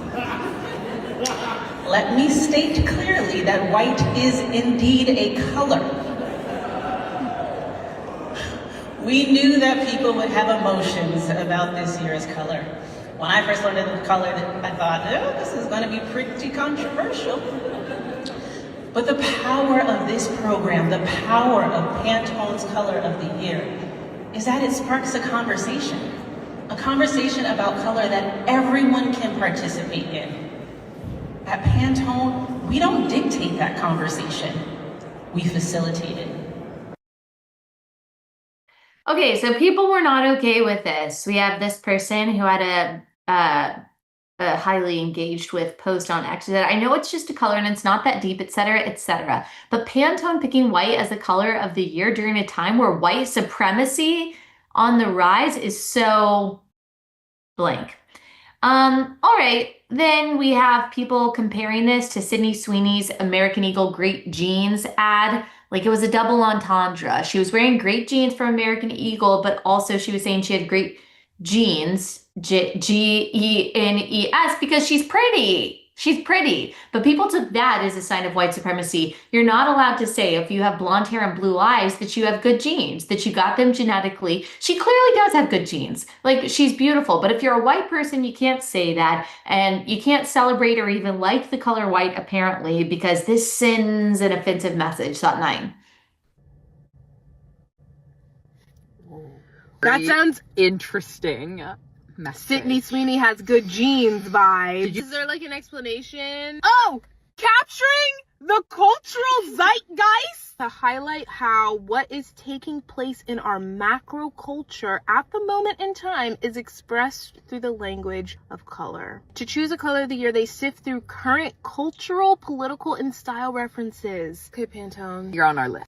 let me state clearly that white is indeed a color. We knew that people would have emotions about this year's color. When I first learned the color, I thought, oh, this is going to be pretty controversial. But the power of this program, the power of Pantone's color of the year, is that it sparks a conversation about color that everyone can participate in. At Pantone, we don't dictate that conversation, we facilitate it. Okay, so people were not okay with this. We have this person who had a highly engaged with post on X that I know it's just a color and it's not that deep, etc., etc. But Pantone picking white as the color of the year during a time where white supremacy on the rise is so blank. All right, then we have people comparing this to Sydney Sweeney's American Eagle Great Jeans ad. Like it was a double entendre. She was wearing great jeans from American Eagle, but also she was saying she had great jeans, Genes, because she's pretty. She's pretty. But people took that as a sign of white supremacy. You're not allowed to say if you have blonde hair and blue eyes that you have good genes, that you got them genetically. She clearly does have good genes. Like she's beautiful. But if you're a white person, you can't say that. And you can't celebrate or even like the color white, apparently, because this sends an offensive message. Thought 9. That sounds interesting. Sydney Sweeney has good genes vibes. Is there like an explanation? Oh, capturing the cultural zeitgeist to highlight how what is taking place in our macro culture at the moment in time is expressed through the language of color. To choose a color of the year, they sift through current cultural, political, and style references. Okay, Pantone, you're on our list.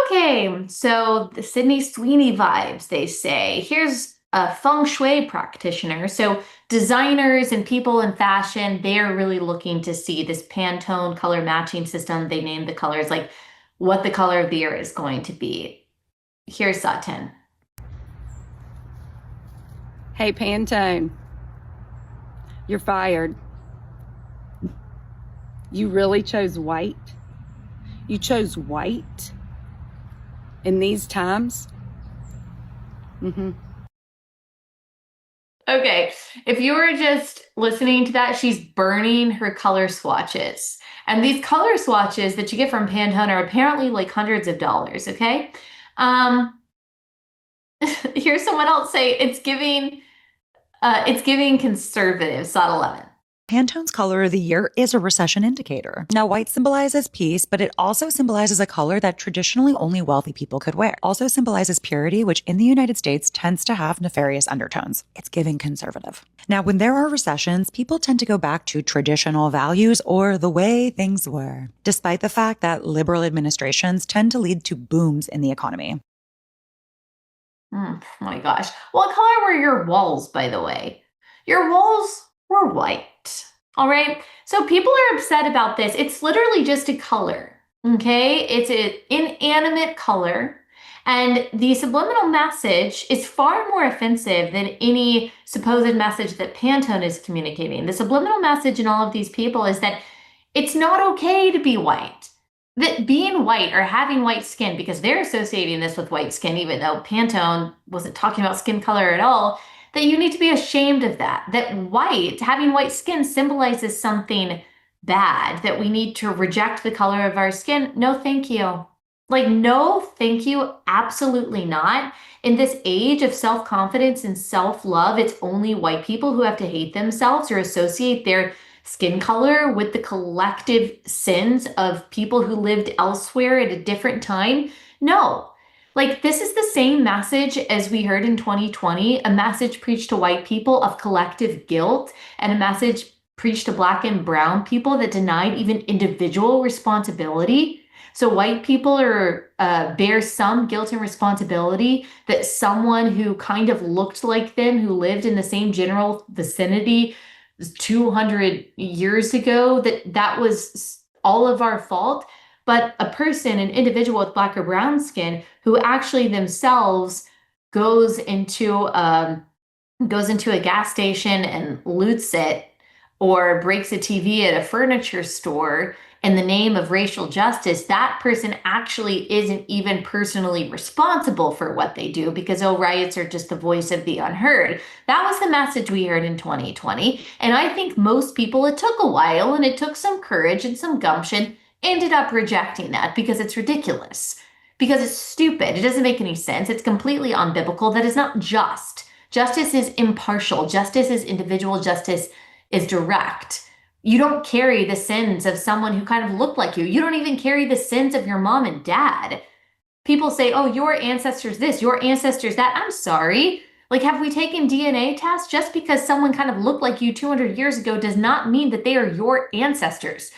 Okay, so the Sydney Sweeney vibes, they say. Here's a feng shui practitioner. So designers and people in fashion, they're really looking to see this Pantone color matching system. They named the colors, like what the color of the year is going to be. Here's Sutton. Hey, Pantone, you're fired. You really chose white? You chose white in these times? Mm-hmm. Okay, if you were just listening to that, she's burning her color swatches. And these color swatches that you get from Pantone are apparently like hundreds of dollars, okay? Here's someone else say it's giving conservative, SOT 11. Pantone's color of the year is a recession indicator. Now, white symbolizes peace, but it also symbolizes a color that traditionally only wealthy people could wear. Also symbolizes purity, which in the United States tends to have nefarious undertones. It's giving conservative. Now, when there are recessions, people tend to go back to traditional values or the way things were, despite the fact that liberal administrations tend to lead to booms in the economy. Oh my gosh. What color were your walls, by the way? Your walls were white. All right. So people are upset about this. It's literally just a color. Okay. It's an inanimate color. And the subliminal message is far more offensive than any supposed message that Pantone is communicating. The subliminal message in all of these people is that it's not okay to be white. That being white or having white skin, because they're associating this with white skin, even though Pantone wasn't talking about skin color at all, that you need to be ashamed of that. That having white skin symbolizes something bad, that we need to reject the color of our skin. No, thank you. Like, no, thank you. Absolutely not. In this age of self-confidence and self-love, it's only white people who have to hate themselves or associate their skin color with the collective sins of people who lived elsewhere at a different time. No. Like, this is the same message as we heard in 2020, a message preached to white people of collective guilt, and a message preached to Black and brown people that denied even individual responsibility. So white people bear some guilt and responsibility that someone who kind of looked like them, who lived in the same general vicinity 200 years ago, that was all of our fault. But a person, an individual with Black or brown skin, who actually themselves goes into a gas station and loots it, or breaks a TV at a furniture store in the name of racial justice, that person actually isn't even personally responsible for what they do, because riots are just the voice of the unheard. That was the message we heard in 2020. And I think most people, it took a while and it took some courage and some gumption, ended up rejecting that because it's ridiculous, because it's stupid. It doesn't make any sense. It's completely unbiblical. That is not just. Justice is impartial. Justice is individual. Justice is direct. You don't carry the sins of someone who kind of looked like you. You don't even carry the sins of your mom and dad. People say, oh, your ancestors this, your ancestors that. I'm sorry. Like, have we taken DNA tests? Just because someone kind of looked like you 200 years ago does not mean that they are your ancestors.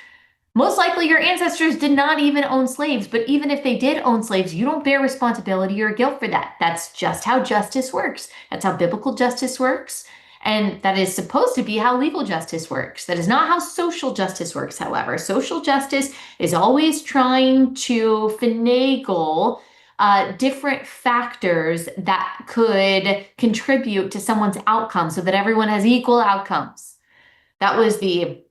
Most likely your ancestors did not even own slaves, but even if they did own slaves, you don't bear responsibility or guilt for that. That's just how justice works. That's how biblical justice works. And that is supposed to be how legal justice works. That is not how social justice works, however. Social justice is always trying to finagle different factors that could contribute to someone's outcome so that everyone has equal outcomes. That was the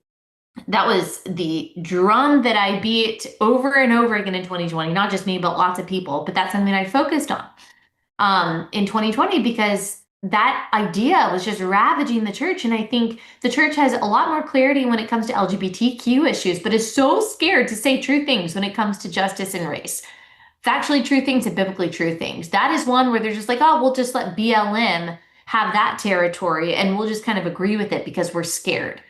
drum that I beat over and over again in 2020, not just me, but lots of people. But that's something I focused on in 2020, because that idea was just ravaging the church. And I think the church has a lot more clarity when it comes to LGBTQ issues, but is so scared to say true things when it comes to justice and race. Factually true things and biblically true things. That is one where they're just like, oh, we'll just let BLM have that territory and we'll just kind of agree with it because we're scared.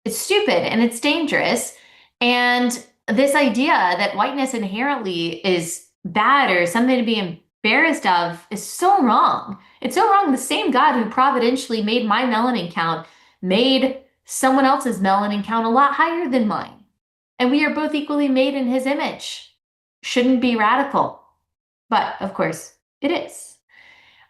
It's stupid and it's dangerous. And this idea that whiteness inherently is bad or something to be embarrassed of is so wrong. It's so wrong. The same God who providentially made my melanin count made someone else's melanin count a lot higher than mine. And we are both equally made in his image. Shouldn't be radical. But of course it is.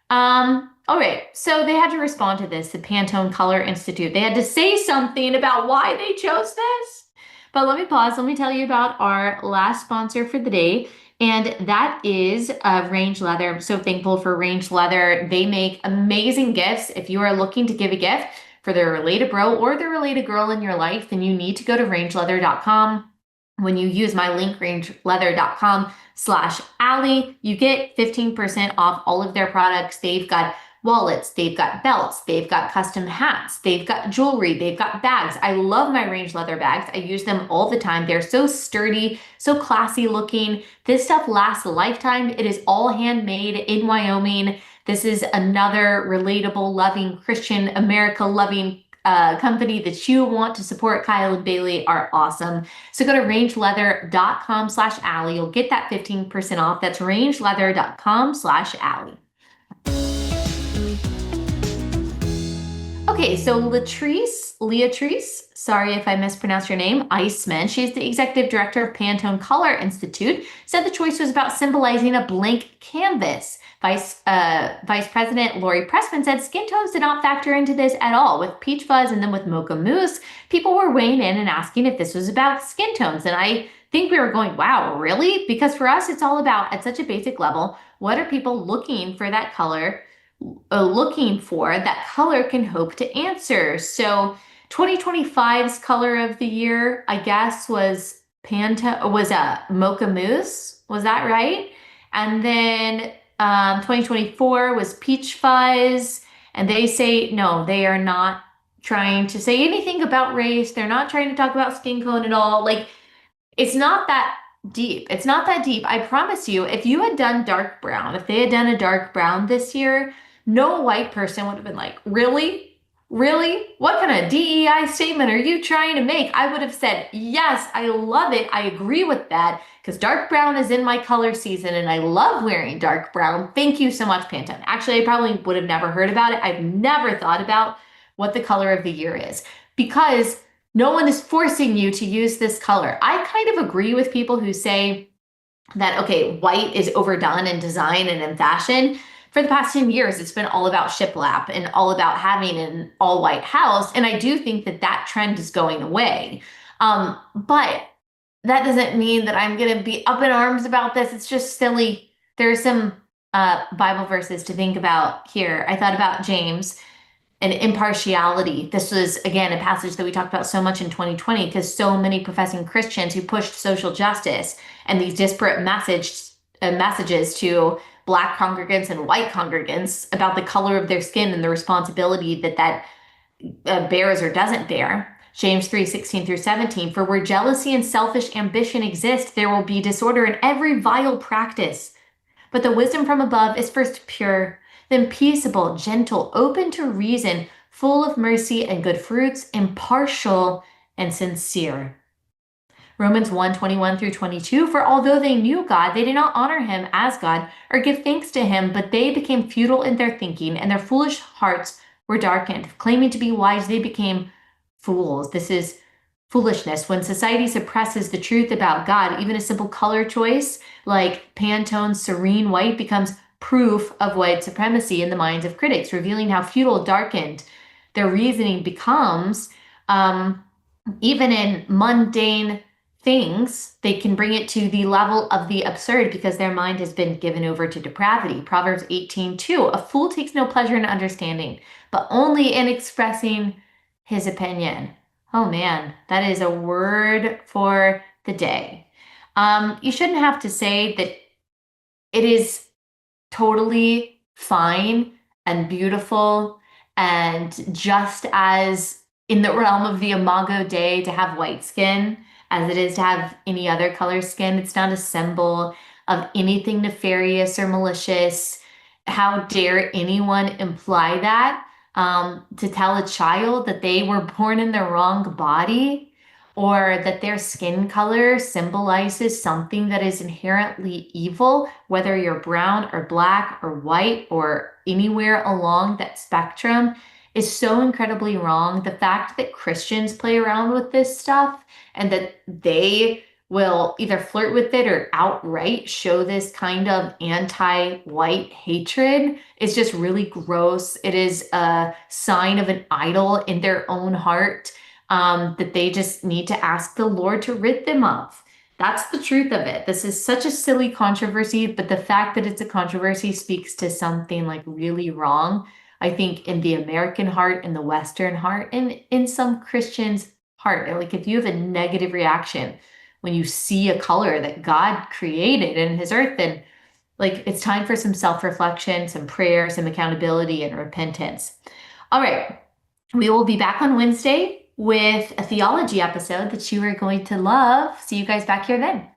All right, so they had to respond to this, the Pantone Color Institute. They had to say something about why they chose this. But let me pause. Let me tell you about our last sponsor for the day. And that is Range Leather. I'm so thankful for Range Leather. They make amazing gifts. If you are looking to give a gift for the related bro or the related girl in your life, then you need to go to rangeleather.com. When you use my link, rangeleather.com/Allie, you get 15% off all of their products. They've got wallets, they've got belts, they've got custom hats, they've got jewelry, they've got bags. I love my Range Leather bags. I use them all the time. They're so sturdy, so classy looking. This stuff lasts a lifetime. It is all handmade in Wyoming. This is another relatable, loving, Christian, America loving company that you want to support. Kyle and Bailey are awesome. So go to rangeleather.com/Allie. You'll get that 15% off. That's rangeleather.com/Allie. Okay, so Leatrice, sorry if I mispronounced your name, Iceman, she's the executive director of Pantone Color Institute, said the choice was about symbolizing a blank canvas. Vice President Lori Pressman said skin tones did not factor into this at all. With peach fuzz and then with mocha mousse, people were weighing in and asking if this was about skin tones. And I think we were going, wow, really? Because for us, it's all about, at such a basic level, what are people looking for that color? That color can hope to answer. So 2025's color of the year, I guess, was mocha mousse. Was that right? And then 2024 was peach fuzz. And they say, no, they are not trying to say anything about race. They're not trying to talk about skin tone at all. Like, it's not that deep. It's not that deep. I promise you, if you had done dark brown, if they had done a dark brown this year, no white person would have been like, really? Really? What kind of DEI statement are you trying to make? I would have said, yes, I love it. I agree with that because dark brown is in my color season and I love wearing dark brown. Thank you so much, Pantone. Actually, I probably would have never heard about it. I've never thought about what the color of the year is because no one is forcing you to use this color. I kind of agree with people who say that, okay, white is overdone in design and in fashion. For the past 10 years, it's been all about shiplap and all about having an all-white house. And I do think that that trend is going away. But that doesn't mean that I'm going to be up in arms about this. It's just silly. There are some Bible verses to think about here. I thought about James and impartiality. This was, again, a passage that we talked about so much in 2020 because so many professing Christians who pushed social justice and these disparate messages to Black congregants and white congregants about the color of their skin and the responsibility that bears or doesn't bear. James 3:16-17, for where jealousy and selfish ambition exist, there will be disorder in every vile practice. But the wisdom from above is first pure, then peaceable, gentle, open to reason, full of mercy and good fruits, impartial and sincere. Romans 1:21-22, for although they knew God, they did not honor him as God or give thanks to him, but they became futile in their thinking, and their foolish hearts were darkened. Claiming to be wise, they became fools. This is foolishness. When society suppresses the truth about God, even a simple color choice like Pantone's serene white becomes proof of white supremacy in the minds of critics, revealing how futile, darkened their reasoning becomes. Even in mundane things, they can bring it to the level of the absurd because their mind has been given over to depravity. Proverbs 18:2, a fool takes no pleasure in understanding, but only in expressing his opinion. Oh man, that is a word for the day. You shouldn't have to say that it is totally fine and beautiful and just as in the realm of the Imago Dei to have white skin as it is to have any other color skin. It's not a symbol of anything nefarious or malicious. How dare anyone imply that to tell a child that they were born in the wrong body or that their skin color symbolizes something that is inherently evil, whether you're brown or black or white or anywhere along that spectrum, is so incredibly wrong. The fact that Christians play around with this stuff and that they will either flirt with it or outright show this kind of anti-white hatred is just really gross. It is a sign of an idol in their own heart that they just need to ask the Lord to rid them of. That's the truth of it. This is such a silly controversy, but the fact that it's a controversy speaks to something like really wrong, I think, in the American heart, in the Western heart, and in some Christians' heart. Like if you have a negative reaction when you see a color that God created in his earth, then like it's time for some self-reflection, some prayer, some accountability, and repentance. All right. We will be back on Wednesday with a theology episode that you are going to love. See you guys back here then.